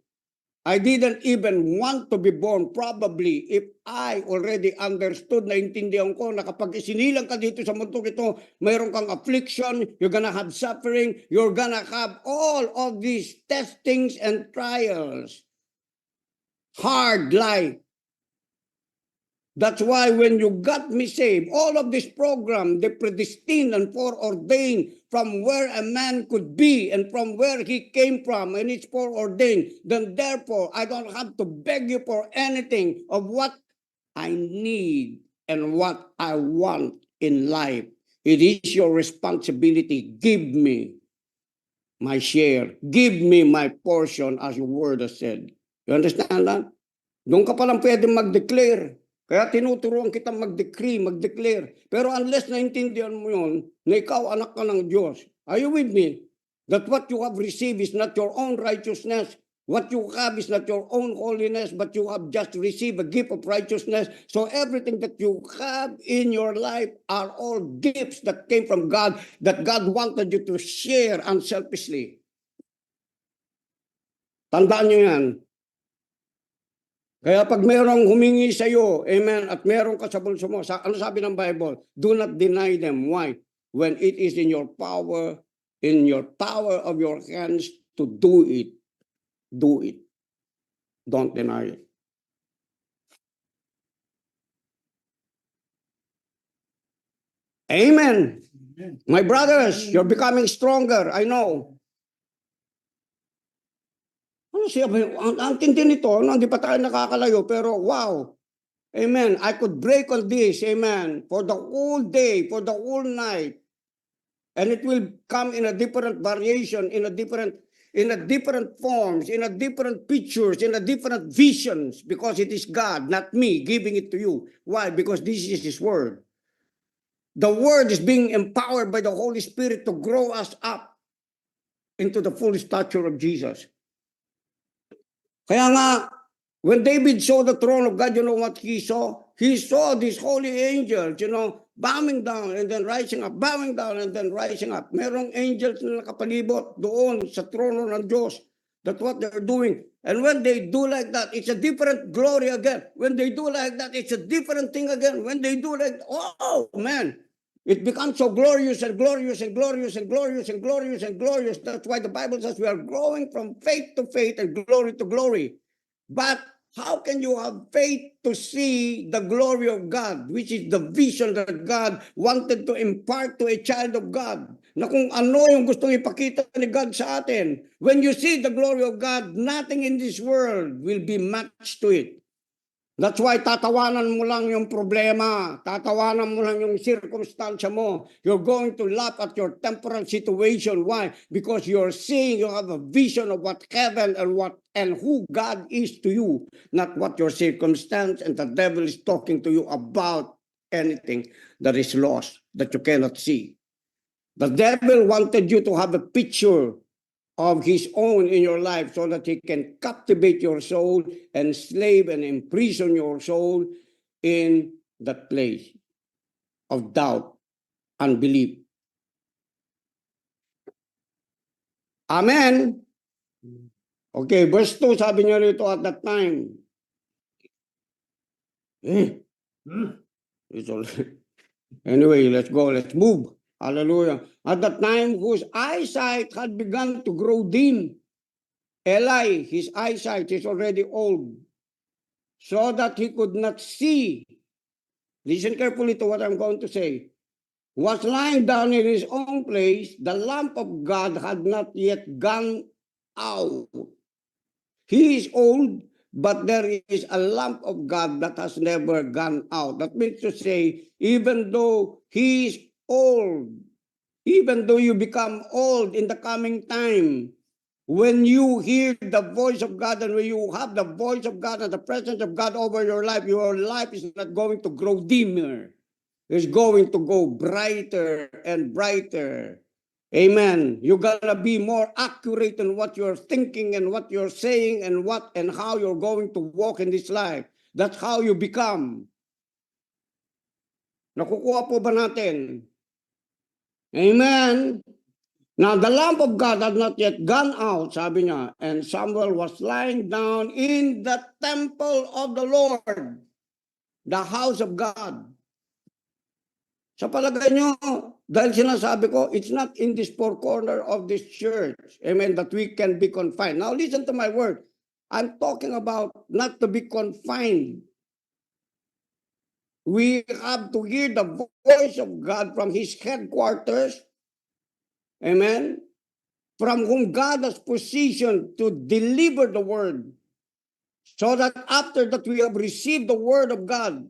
I didn't even want to be born. Probably if I already understood, naintindihan ko na kapag isinilang ka dito sa mundo ito, mayroon kang affliction, you're gonna have suffering, you're gonna have all of these testings and trials. Hard life. That's why when you got me saved, all of this program, they predestined and foreordained from where a man could be and from where he came from, and it's foreordained. Then therefore, I don't have to beg you for anything of what I need and what I want in life. It is your responsibility. Give me my share. Give me my portion, as your word has said. You understand that? Doon ka palang pwede mag-declare. Kaya tinuturuan kita mag-decree, mag-declare. Pero unless naintindihan mo yun, na ikaw anak ka ng Diyos, are you with me? That what you have received is not your own righteousness. What you have is not your own holiness, but you have just received a gift of righteousness. So everything that you have in your life are all gifts that came from God, that God wanted you to share unselfishly. Tandaan nyo yan. Kaya pag mayroong humingi sa iyo, amen, at meron ka sa bulso mo, ano sabi ng Bible? Do not deny them. Why? When it is in your power of your hands to do it, do it. Don't deny it. Amen. My brothers, you're becoming stronger. I know. Ano siya? Ang tindi nito, hindi pa tayo nakakalayo, pero wow. Amen. I could break on this, amen, for the whole day, for the whole night. And it will come in a different variation, in a different forms, in a different pictures, in a different visions, because it is God, not me, giving it to you. Why? Because this is His word. The word is being empowered by the Holy Spirit to grow us up into the full stature of Jesus. Kaya nga, when David saw the throne of God, you know what he saw? He saw these holy angels, bowing down and then rising up, bowing down and then rising up. Merong angels na nakapalibot doon sa trono ng Diyos. That's what they're doing. And when they do like that, it's a different glory again. When they do like that, it's a different thing again. When they do like, oh man, it becomes so glorious and glorious and glorious and glorious and glorious and glorious. That's why the Bible says we are growing from faith to faith and glory to glory. But how can you have faith to see the glory of God, which is the vision that God wanted to impart to a child of God? Na kung ano yung gustong ipakita ni God sa atin. When you see the glory of God, nothing in this world will be matched to it. That's why tatawanan mo lang yung problema, tatawanan mo lang yung circumstansya mo. You're going to laugh at your temporal situation. Why? Because you're seeing, you have a vision of what heaven and who God is to you, not what your circumstance and the devil is talking to you about anything that is lost, that you cannot see. The devil wanted you to have a picture of his own in your life so that he can captivate your soul, enslave and imprison your soul in that place of doubt, unbelief. Amen. Okay, verse 2, sabi niya rito at that time. Anyway, let's go, let's move. Hallelujah. At that time, whose eyesight had begun to grow dim. Eli, his eyesight is already old, so that he could not see. Listen carefully to what I'm going to say. Was lying down in his own place. The lamp of God had not yet gone out. He is old, but there is a lamp of God that has never gone out. That means to say, even though he is old, even though you become old in the coming time, when you hear the voice of God and when you have the voice of God and the presence of God over your life is not going to grow dimmer. It's going to go brighter and brighter. Amen. You're gonna be more accurate in what you're thinking and what you're saying and what and how you're going to walk in this life. That's how you become. Nakukuha po ba natin? Amen. Now, the lamp of God had not yet gone out, sabi niya, and Samuel was lying down in the temple of the Lord, the house of God. Sa palagay niyo, dahil sinasabi ko, it's not in this four corner of this church, amen, that we can be confined. Now, listen to my word. I'm talking about not to be confined. We have to hear the voice of God from His headquarters, amen, from whom God has positioned to deliver the word. So that after that we have received the word of God,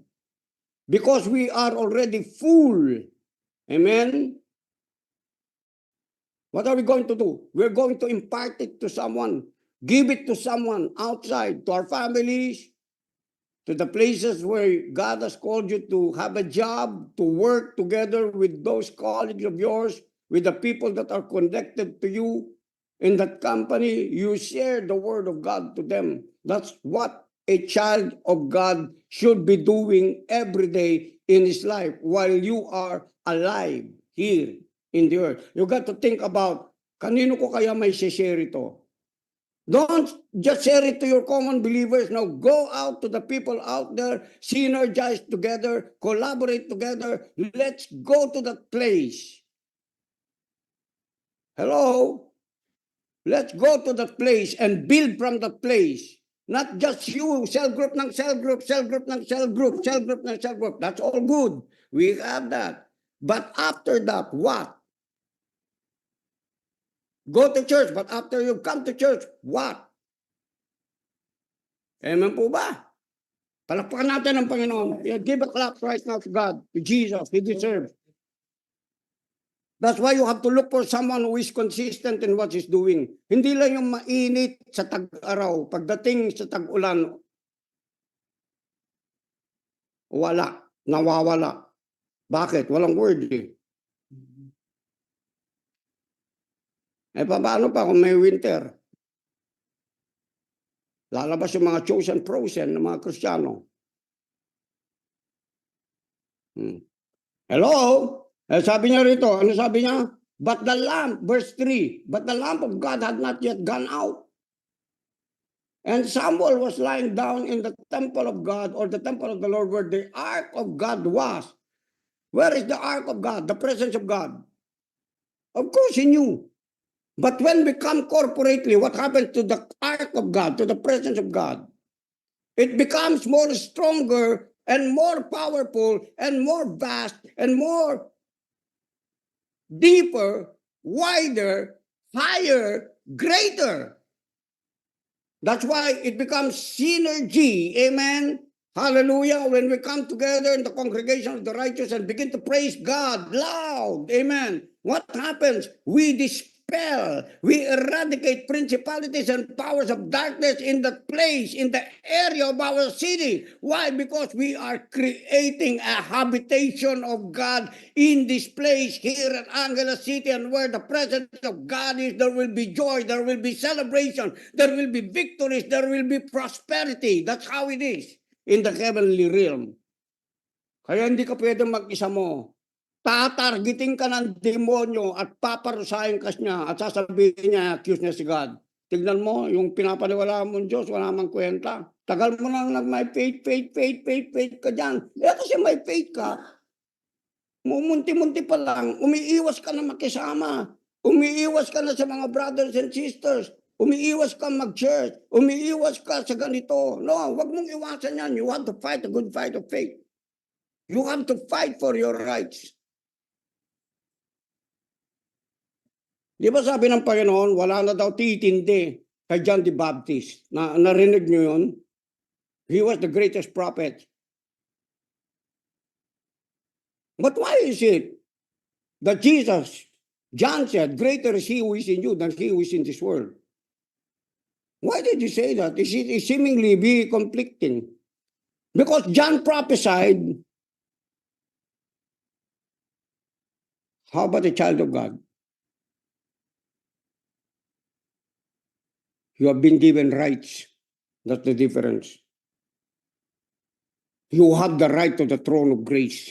because we are already full. Amen? What are we going to do? We're going to impart it to someone. Give it to someone outside, to our families, to the places where God has called you to have a job, to work together with those colleagues of yours, with the people that are connected to you. In that company, you share the word of God to them. That's what a child of God should be doing every day in his life while you are alive here in the earth. You got to think about, kanino ko kaya may share ito? Don't just share it to your common believers. Now go out to the people out there, synergize together, collaborate together. Let's go to that place. Hello? Let's go to that place and build from that place. Not just you, cell group ng cell group, cell group ng cell group, cell group ng cell group. That's all good. We have that. But after that, what? Go to church, but after you come to church, what? Amen po ba? Palakpakan natin ang Panginoon. Give a clap right now to God, to Jesus. He deserves. That's why you have to look for someone who is consistent in what he's doing. Hindi lang yung mainit sa tag-araw. Pagdating sa tag-ulan, wala. Nawawala. Bakit? Walang word eh. Eh paano pa kung may winter? Lalabas yung mga chosen frozen ng mga Kristiyano. Hello? Eh, sabi niya rito, ano sabi niya? But the lamp, verse 3, but the lamp of God had not yet gone out. And Samuel was lying down in the temple of God, or the temple of the Lord, where the ark of God was. Where is the ark of God? The presence of God. Of course he knew. But when we come corporately, what happens to the ark of God, to the presence of God? It becomes more stronger and more powerful and more vast and more deeper, wider, higher, greater. That's why it becomes synergy. Amen. Hallelujah. When we come together in the congregation of the righteous and begin to praise God loud. Amen. What happens? We dispel, we eradicate principalities and powers of darkness in that place, in the area of our city. Why? Because we are creating a habitation of God in this place here at Angeles City, and where the presence of God is, there will be joy, there will be celebration, there will be victories, there will be prosperity. That's how it is in the heavenly realm. Kaya hindi ka pwede mag-isa mo. Tatargeting ka ng demonyo at paparusahin ka niya at sasabihin niya, accuse niya si God. Tignan mo, yung pinapaniwalaan mong Diyos, wala mang kwenta. Tagal mo lang may faith ka dyan. Eh kasi may faith ka, mumunti-munti pa lang, umiiwas ka na makisama. Umiiwas ka na sa mga brothers and sisters. Umiiwas ka mag-church. Umiiwas ka sa ganito. No, wag mong iwasan yan. You have to fight a good fight of faith. You have to fight for your rights. Di ba sabi ng Panginoon, wala na daw titindi kay John the Baptist. Narinig niyo yun? He was the greatest prophet. But why is it that John said, greater is he who is in you than he who is in this world? Why did he say that? It seemingly be conflicting. Because John prophesied, how about the child of God? You have been given rights. That's the difference. You have the right to the throne of grace.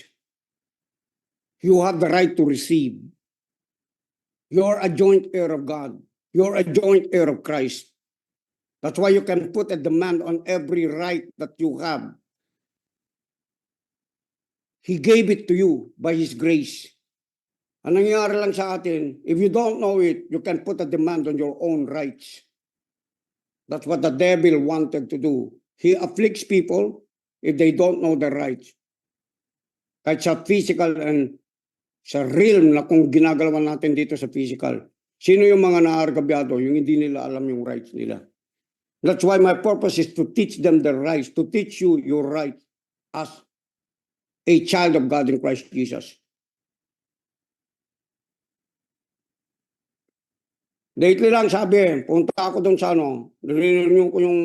You have the right to receive. You're a joint heir of God. You're a joint heir of Christ. That's why you can put a demand on every right that you have. He gave it to you by His grace. Ang nangyayari lang sa atin, if you don't know it, you can put a demand on your own rights. That's what the devil wanted to do. He afflicts people if they don't know their rights. Kahit sa physical and sa realm na kung ginagalawan natin dito sa physical. Sino yung mga naargabyado, yung hindi nila alam yung rights nila? That's why my purpose is to teach them their rights, to teach you your rights as a child of God in Christ Jesus. Lately lang sabi, punta ako doon sa renew ko yung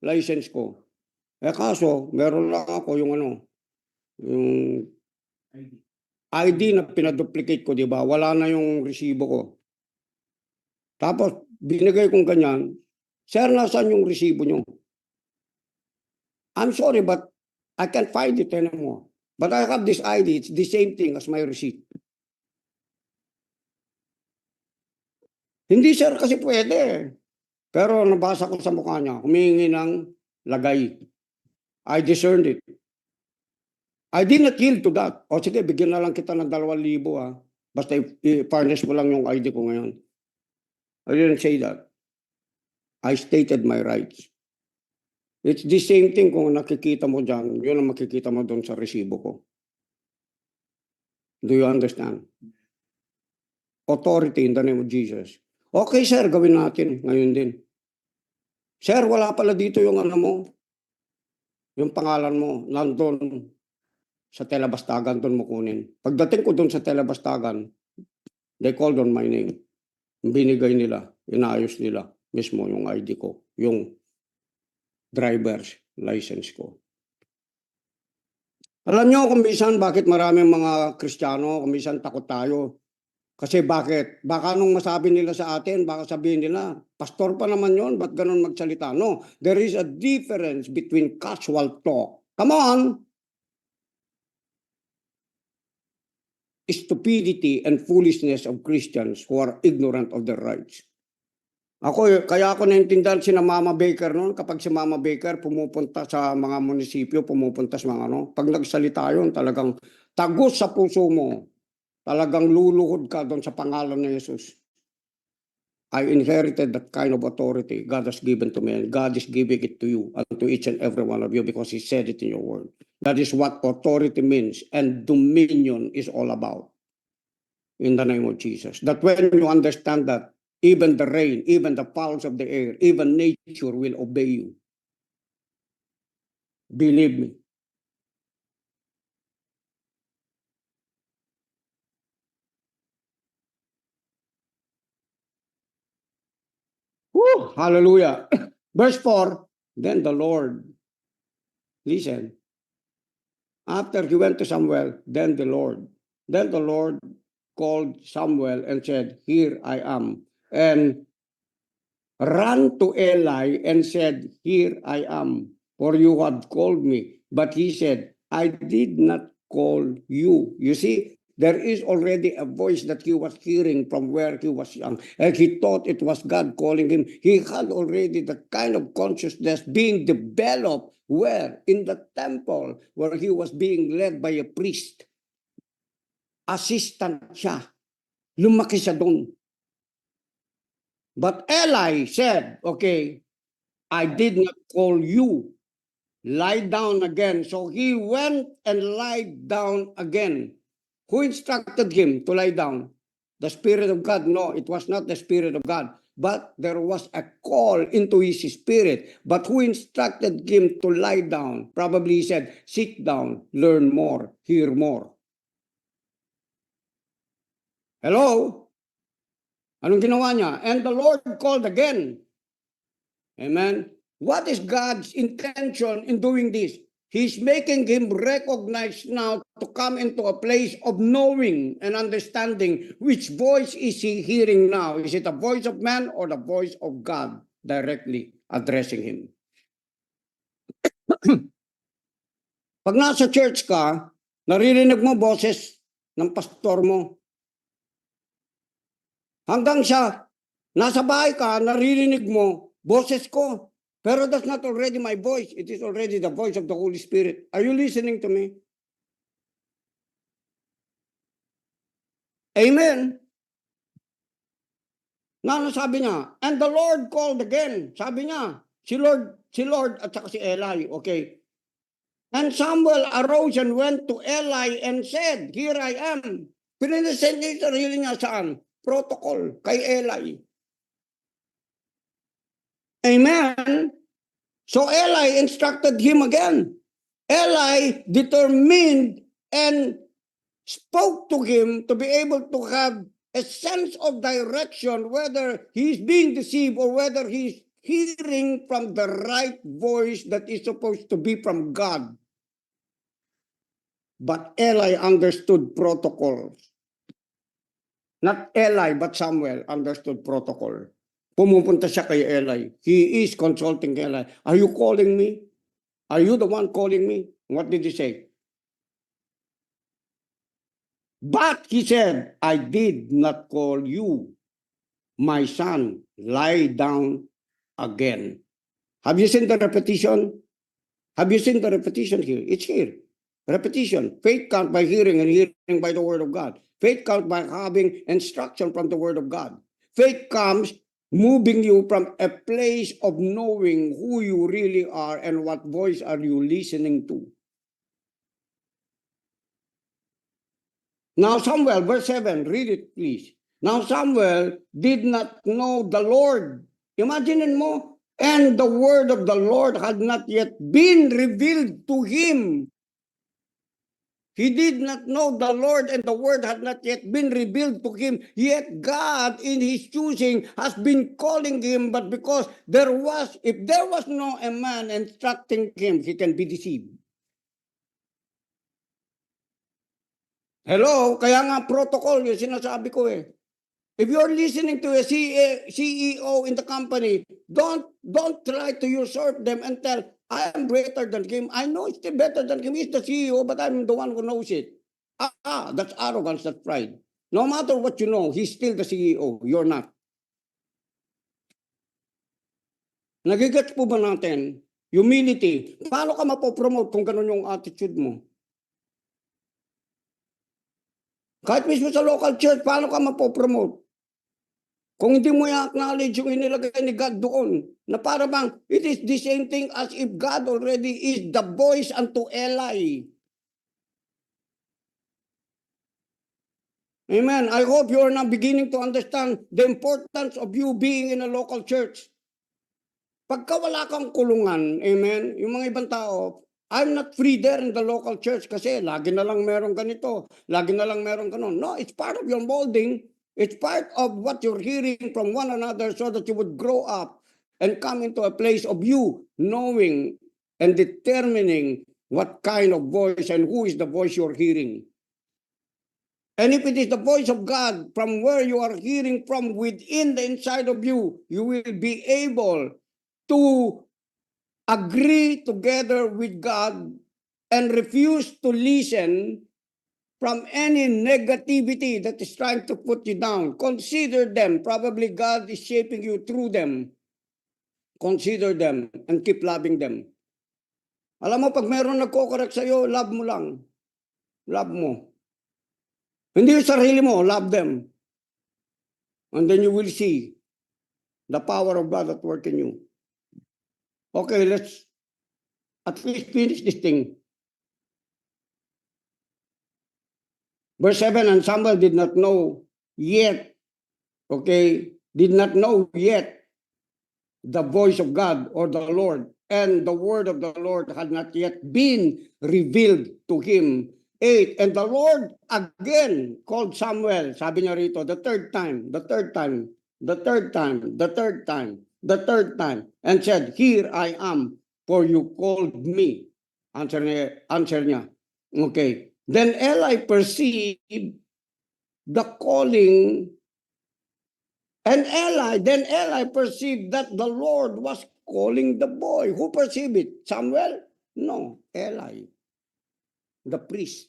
license ko. Eh kaso, meron lang ako yung yung ID na pinaduplicate ko, di ba? Wala na yung resibo ko. Tapos, binigay kong ganyan, sir, nasaan yung resibo nyo? I'm sorry, but I can't find it anymore. But I have this ID, it's the same thing as my receipt. Hindi sir kasi pwede. Pero nabasa ko sa mukha niya, humingi ng lagay. I discerned it. I did not yield to that. O sige, bigyan na lang kita ng 2,000 ha. Basta i-furnish mo lang yung ID ko ngayon. I didn't say that. I stated my rights. It's the same thing kung nakikita mo dyan, yun ang makikita mo doon sa resibo ko. Do you understand? Authority in the name of Jesus. Okay sir, gawin natin ngayon din. Sir, wala pala dito yung ano mo, yung pangalan mo, nandun sa Telebastagan, doon mo kunin. Pagdating ko doon sa Telebastagan, they called on my name. Binigay nila, inaayos nila mismo yung ID ko, yung driver's license ko. Alam nyo kung minsan bakit maraming mga Kristiyano, kung minsan takot tayo. Kasi bakit? Baka nung masabi nila sa atin, baka sabihin nila, pastor pa naman yon, ba't ganun magsalita? No, there is a difference between casual talk. Come on! Stupidity and foolishness of Christians who are ignorant of their rights. Kaya ako naintindihan si Mama Baker noon, kapag si Mama Baker pumupunta sa mga munisipyo, pumupunta sa mga ano, pag nagsalita yun, talagang tagos sa puso mo, talagang luluhod ka doon sa pangalan ni Jesus. I inherited that kind of authority God has given to me, and God is giving it to you and to each and every one of you because He said it in your word. That is what authority means and dominion is all about. In the name of Jesus. That when you understand that, even the rain, even the fowls of the air, even nature will obey you. Believe me. Woo! Hallelujah. Verse 4, then the Lord, listen, after he went to Samuel, then the Lord called Samuel and said, here I am. And ran to Eli and said, here I am, for you have called me. But he said, I did not call you. You see, there is already a voice that he was hearing from where he was young. And he thought it was God calling him. He had already the kind of consciousness being developed where? In the temple where he was being led by a priest. Assistant siya. Lumaki siya doon. But Eli said, okay, I did not call you. Lie down again. So he went and lied down again. Who instructed him to lie down? The Spirit of God? No, it was not the Spirit of God. But there was a call into his spirit. But who instructed him to lie down? Probably he said, sit down, learn more, hear more. Hello? Anong ginawa niya? And the Lord called again. Amen. What is God's intention in doing this? He's making him recognize now to come into a place of knowing and understanding which voice is he hearing now. Is it a voice of man or the voice of God directly addressing him? Pag nasa church ka, naririnig mo boses ng pastor mo. Hanggang sa nasa bahay ka, naririnig mo boses ko. Pero that's not already my voice. It is already the voice of the Holy Spirit. Are you listening to me? Amen. Sabi niya, and the Lord called again. Sabi niya, si Lord at saka si Eli, okay. And Samuel arose and went to Eli and said, here I am. Pininisend niya yung sarili niya saan? Protocol, kay Eli. Amen. So Eli instructed him again. Eli determined and spoke to him to be able to have a sense of direction, whether he's being deceived or whether he's hearing from the right voice that is supposed to be from God. But Eli understood protocols. Not Eli, but Samuel understood protocol. Pumupunta siya kay Eli. He is consulting Eli. Are you calling me? Are you the one calling me? What did he say? But he said, I did not call you. My son, lie down again. Have you seen the repetition? Have you seen the repetition here? It's here. Repetition. Faith comes by hearing, and hearing by the word of God. Faith comes by having instruction from the word of God. Faith comes moving you from a place of knowing who you really are and what voice are you listening to. Now Samuel, verse 7, read it please. Now Samuel did not know the Lord. Imagine mo, and the word of the Lord had not yet been revealed to him. He did not know the Lord, and the word had not yet been revealed to him. Yet God, in his choosing, has been calling him. But because if there was no a man instructing him, he can be deceived. Hello? Kaya nga protocol yung sinasabi ko eh. If you're listening to a CEO in the company, don't try to usurp them and tell, I am greater than him. I know it's still better than him. He's the CEO, but I'm the one who knows it. That's arrogance, that's pride. No matter what you know, he's still the CEO. You're not. Nagigets po ba natin? Humility. Paano ka mapopromote kung ganun yung attitude mo? Kahit mismo sa local church, paano ka mapopromote? Kung hindi mo i-acknowledge yung inilagay ni God doon, na para bang, it is the same thing as if God already is the voice unto Eli. Amen. I hope you are now beginning to understand the importance of you being in a local church. Pagka wala kang kulungan, amen, yung mga ibang tao, I'm not free there in the local church kasi lagi na lang merong ganito, lagi na lang merong ganon. No, it's part of your molding. It's part of what you're hearing from one another so that you would grow up and come into a place of you knowing and determining what kind of voice and who is the voice you're hearing. And if it is the voice of God from where you are hearing from within the inside of you, you will be able to agree together with God and refuse to listen from any negativity that is trying to put you down. Consider them. Probably God is shaping you through them. Consider them and keep loving them. Alam mo, pag meron nagko-correct sa'yo, love mo lang. Love mo. Hindi yung sarili mo, love them. And then you will see the power of God at work in you. Okay, let's at least finish this thing. Verse 7, and Samuel did not know yet, did not know yet the voice of God or the Lord, and the word of the Lord had not yet been revealed to him. 8, and the Lord again called Samuel, sabi niya rito, the third time, and said, here I am, for you called me. Answer niya. Okay. Then Eli perceived the calling, and then Eli perceived that the Lord was calling the boy. Who perceived it? Samuel? No, Eli, the priest.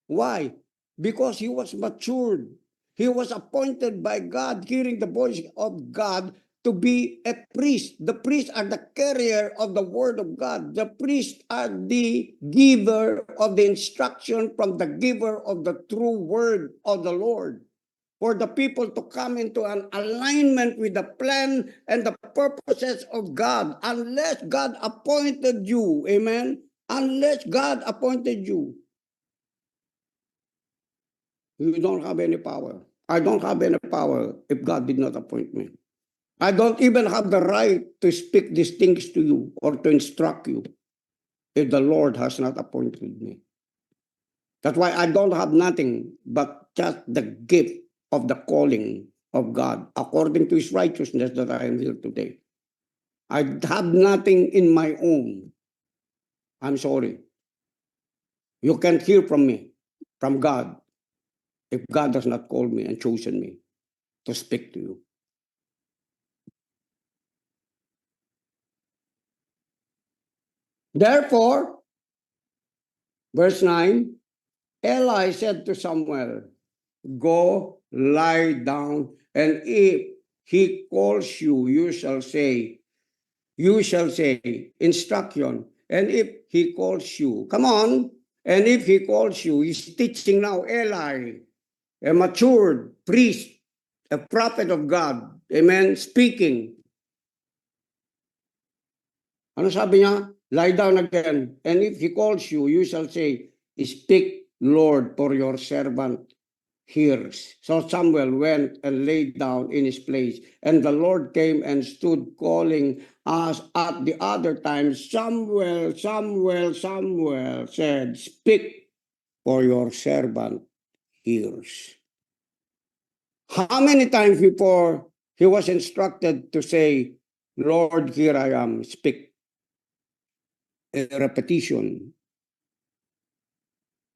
Why? Because he was matured. He was appointed by God, hearing the voice of God, to be a priest. The priests are the carrier of the word of God. The priests are the giver of the instruction from the giver of the true word of the Lord. For the people to come into an alignment with the plan and the purposes of God. Unless God appointed you, amen? Unless God appointed you, you don't have any power. I don't have any power if God did not appoint me. I don't even have the right to speak these things to you or to instruct you if the Lord has not appointed me. That's why I don't have nothing but just the gift of the calling of God according to his righteousness that I am here today. I have nothing in my own. I'm sorry. You can't hear from me, from God, if God does not call me and chosen me to speak to you. Therefore, verse 9, Eli said to Samuel, go lie down, and if he calls you, you shall say, instruction. And if he calls you, come on, and if he calls you, he's teaching now Eli, a matured priest, a prophet of God, amen, speaking. Ano sabi niya? Lie down again. And if he calls you, you shall say, speak, Lord, for your servant hears. So Samuel went and laid down in his place. And the Lord came and stood calling us at the other time, Samuel, Samuel, Samuel, said, speak, for your servant hears. How many times before he was instructed to say, Lord, here I am, speak? A repetition.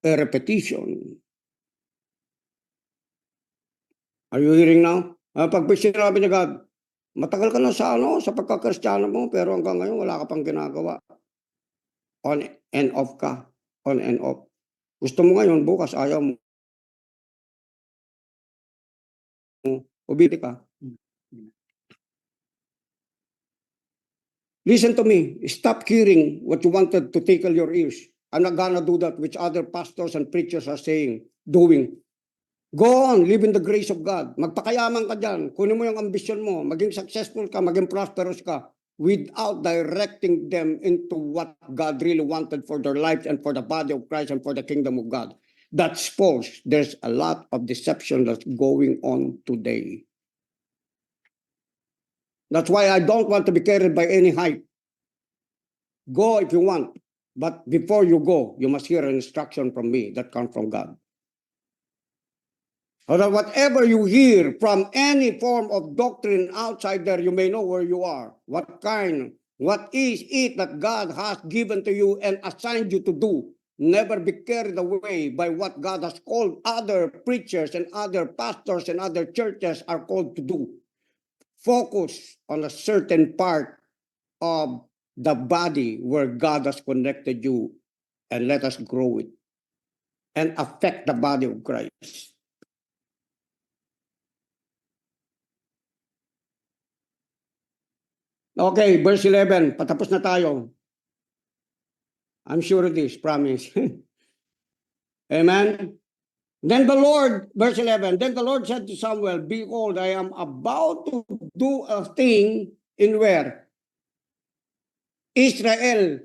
A repetition. Are you hearing now? Pag sinabi ni God, matagal ka na sa sa pagkakristyano mo, pero hanggang ngayon wala ka pang ginagawa. On and off ka. On and off. Gusto mo ngayon, bukas ayaw mo. Ubiti ka. Listen to me. Stop hearing what you wanted to tickle your ears. I'm not gonna do that which other pastors and preachers are saying, doing. Go on, live in the grace of God. Magpakayaman ka dyan. Kunin mo yung ambition mo. Maging successful ka, maging prosperous ka without directing them into what God really wanted for their lives and for the body of Christ and for the kingdom of God. That's false. There's a lot of deception that's going on today. That's why I don't want to be carried by any hype. Go if you want. But before you go, you must hear an instruction from me that comes from God. So that whatever you hear from any form of doctrine outside there, you may know where you are. What is it that God has given to you and assigned you to do? Never be carried away by what God has called other preachers and other pastors and other churches are called to do. Focus on a certain part of the body where God has connected you, and let us grow it and affect the body of Christ. Okay, verse 11, patapos na tayo. I'm sure it is, promise. Amen. Then the Lord, verse 11, then the Lord said to Samuel, behold, I am about to do a thing in where? Israel.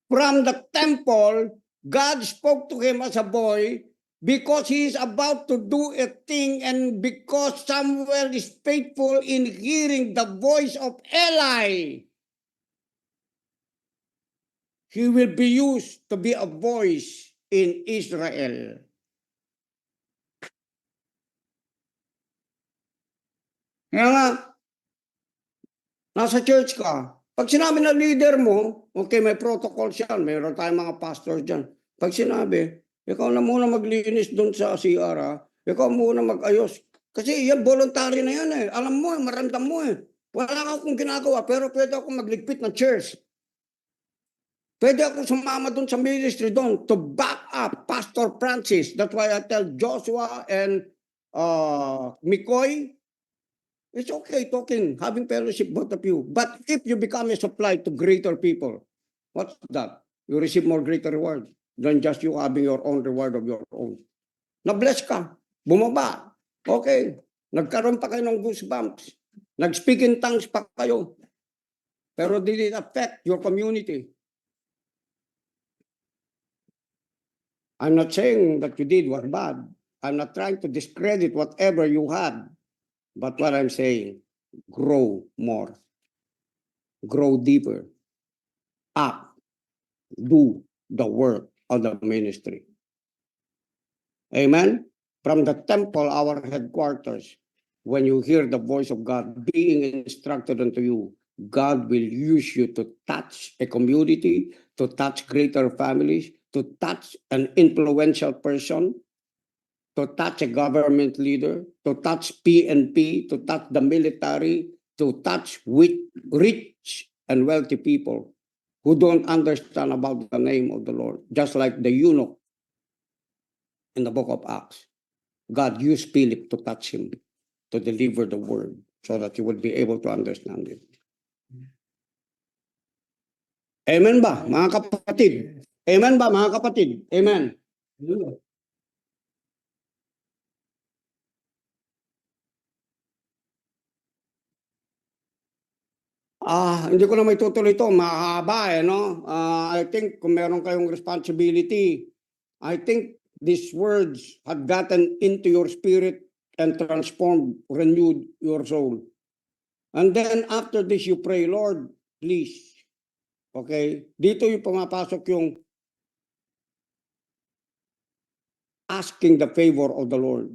From the temple, God spoke to him as a boy because he is about to do a thing, and because Samuel is faithful in hearing the voice of Eli, he will be used to be a voice in Israel. Kaya nga, nasa church ka, pag sinabi na leader mo, okay, may protocols yan, mayroon tayong mga pastors dyan. Pag sinabi, ikaw na muna maglinis doon sa CR, ikaw muna mag-ayos. Kasi yan, voluntary na yan eh. Alam mo, maramdam mo eh. Wala akong ginagawa, pero pwede akong magligpit ng church. Pwede ako sumama doon sa ministry doon to back up Pastor Francis. That's why I tell Joshua and Mikoy, it's okay talking, having fellowship, both of you. But if you become a supply to greater people, what's that? You receive more greater reward than just you having your own reward of your own. Na-bless ka, bumaba, okay. Nagkaroon pa kayo ng goosebumps. Nag-speak in tongues pa kayo. Pero did it affect your community? I'm not saying that you did was bad. I'm not trying to discredit whatever you had. But what I'm saying, grow more, grow deeper, up, do the work of the ministry. Amen? From the temple, our headquarters, when you hear the voice of God being instructed unto you, God will use you to touch a community, to touch greater families, to touch an influential person, to touch a government leader, to touch PNP, to touch the military, to touch with rich and wealthy people who don't understand about the name of the Lord. Just like the eunuch in the book of Acts. God used Philip to touch him, to deliver the word. so that you would be able to understand it. Amen ba, mga kapatid? Amen ba, mga kapatid? Amen. Hindi ko na may tutuloy ito. Mahaba no? I think kung meron kayong responsibility, I think these words had gotten into your spirit and transformed, renewed your soul. And then after this, you pray, Lord, please. Okay? Dito yung pumapasok yung asking the favor of the Lord.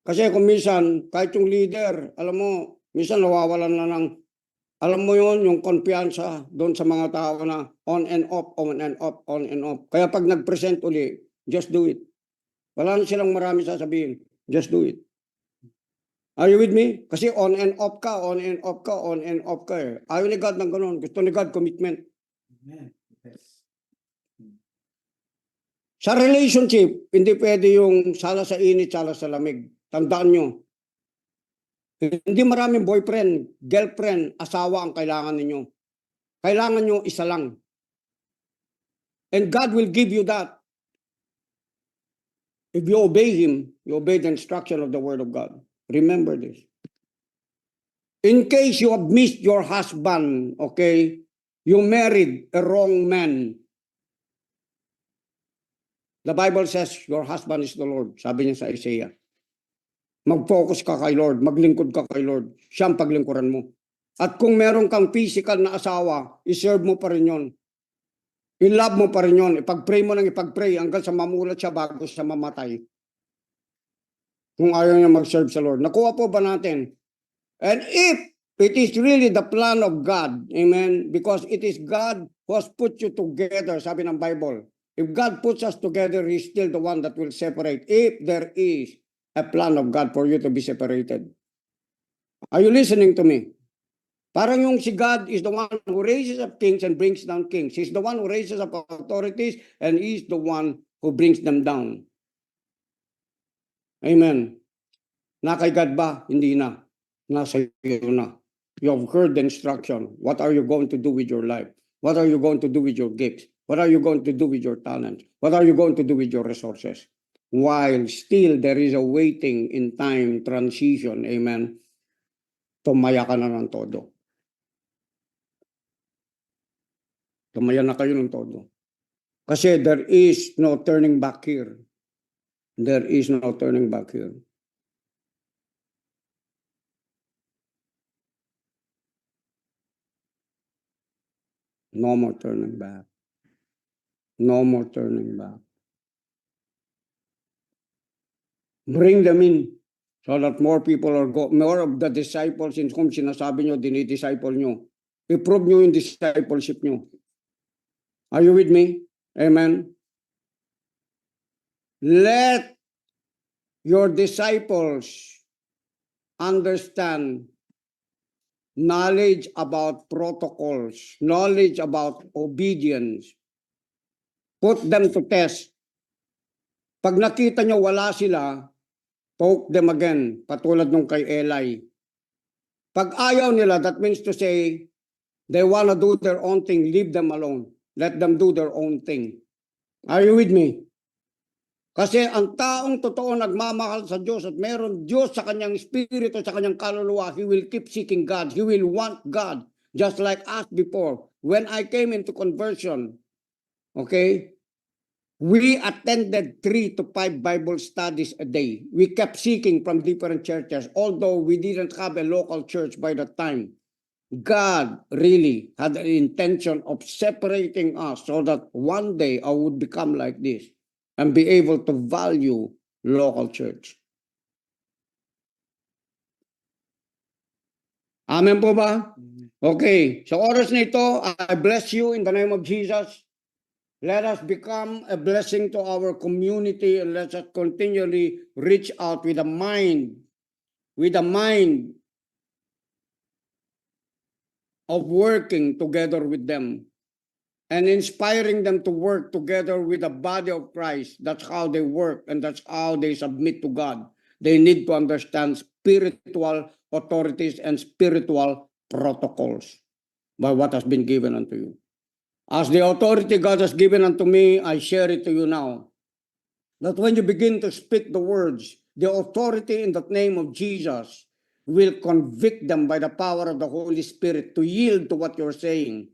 Kasi kung minsan, kahit yung leader, alam mo, minsan nawawalan na ng, alam mo yon yung kumpiyansa doon sa mga tao na on and off, on and off, on and off. Kaya pag nag-present uli, just do it. Wala na silang marami sasabihin. Just do it. Are you with me? Kasi on and off ka, on and off ka, on and off ka eh. Ayaw ni God ng ganun. Gusto ni God commitment. Amen. Yes. Sa relationship, hindi pwede yung sala sa init, sala sa lamig. Tandaan nyo. Hindi maraming boyfriend, girlfriend, asawa ang kailangan ninyo. Kailangan nyo isa lang. And God will give you that. If you obey Him, you obey the instruction of the Word of God. Remember this. In case you have missed your husband, okay, you married a wrong man. The Bible says your husband is the Lord. Sabi niya sa Isaiah. Mag-focus ka kay Lord, maglingkod ka kay Lord. Siya ang paglingkuran mo. At kung meron kang physical na asawa, iserve mo pa rin yun. I-love mo pa rin yun. Ipag-pray mo nang ipag-pray hanggang sa mamulat siya bago siya mamatay. Kung ayaw niya mag-serve sa Lord. Nakuha po ba natin? And if it is really the plan of God, amen, because it is God who has put you together, sabi ng Bible. If God puts us together, He's still the one that will separate. If there is a plan of God for you to be separated. Are you listening to me? Parang yung si God is the one who raises up kings and brings down kings. He's the one who raises up authorities and He's the one who brings them down. Amen. Na kay God ba? Hindi na. Nasa iyo na. You have heard the instruction. What are you going to do with your life? What are you going to do with your gifts? What are you going to do with your talents? What are you going to do with your resources? While still there is a waiting in time transition, amen, tumaya ka na ng todo. Tumaya na kayo ng todo. Kasi there is no turning back here. There is no turning back here. No more turning back. No more turning back. Bring them in so that more people are more of the disciples in whom sinasabi nyo, dinidisciple nyo. I-prove nyo yung discipleship nyo. Are you with me? Amen? Let your disciples understand knowledge about protocols, knowledge about obedience. Put them to test. Pag nakita nyo wala sila, poke them again, patulad nung kay Eli. Pag ayaw nila, that means to say, they wanna do their own thing, leave them alone. Let them do their own thing. Are you with me? Kasi ang taong totoo nagmamahal sa Diyos at meron Diyos sa kanyang espiritu, sa kanyang kaluluwa, he will keep seeking God. He will want God. Just like us before. When I came into conversion, okay, we attended 3 to 5 Bible studies a day. We kept seeking from different churches, although we didn't have a local church by that time. God really had an intention of separating us so that one day I would become like this and be able to value local church. Amen po ba? Okay, sa oras na ito, I bless you in the name of Jesus. Let us become a blessing to our community and let us continually reach out with a mind of working together with them and inspiring them to work together with the body of Christ. That's how they work and that's how they submit to God. they need to understand spiritual authorities and spiritual protocols by what has been given unto you. As the authority God has given unto me, I share it to you now. That when you begin to speak the words, the authority in the name of Jesus will convict them by the power of the Holy Spirit to yield to what you're saying.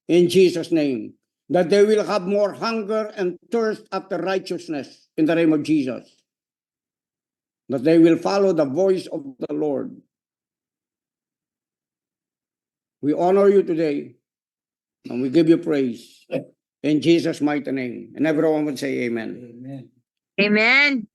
In Jesus' name. That they will have more hunger and thirst after righteousness in the name of Jesus. That they will follow the voice of the Lord. We honor you today and we give you praise in Jesus' mighty name. And everyone would say amen. Amen. Amen.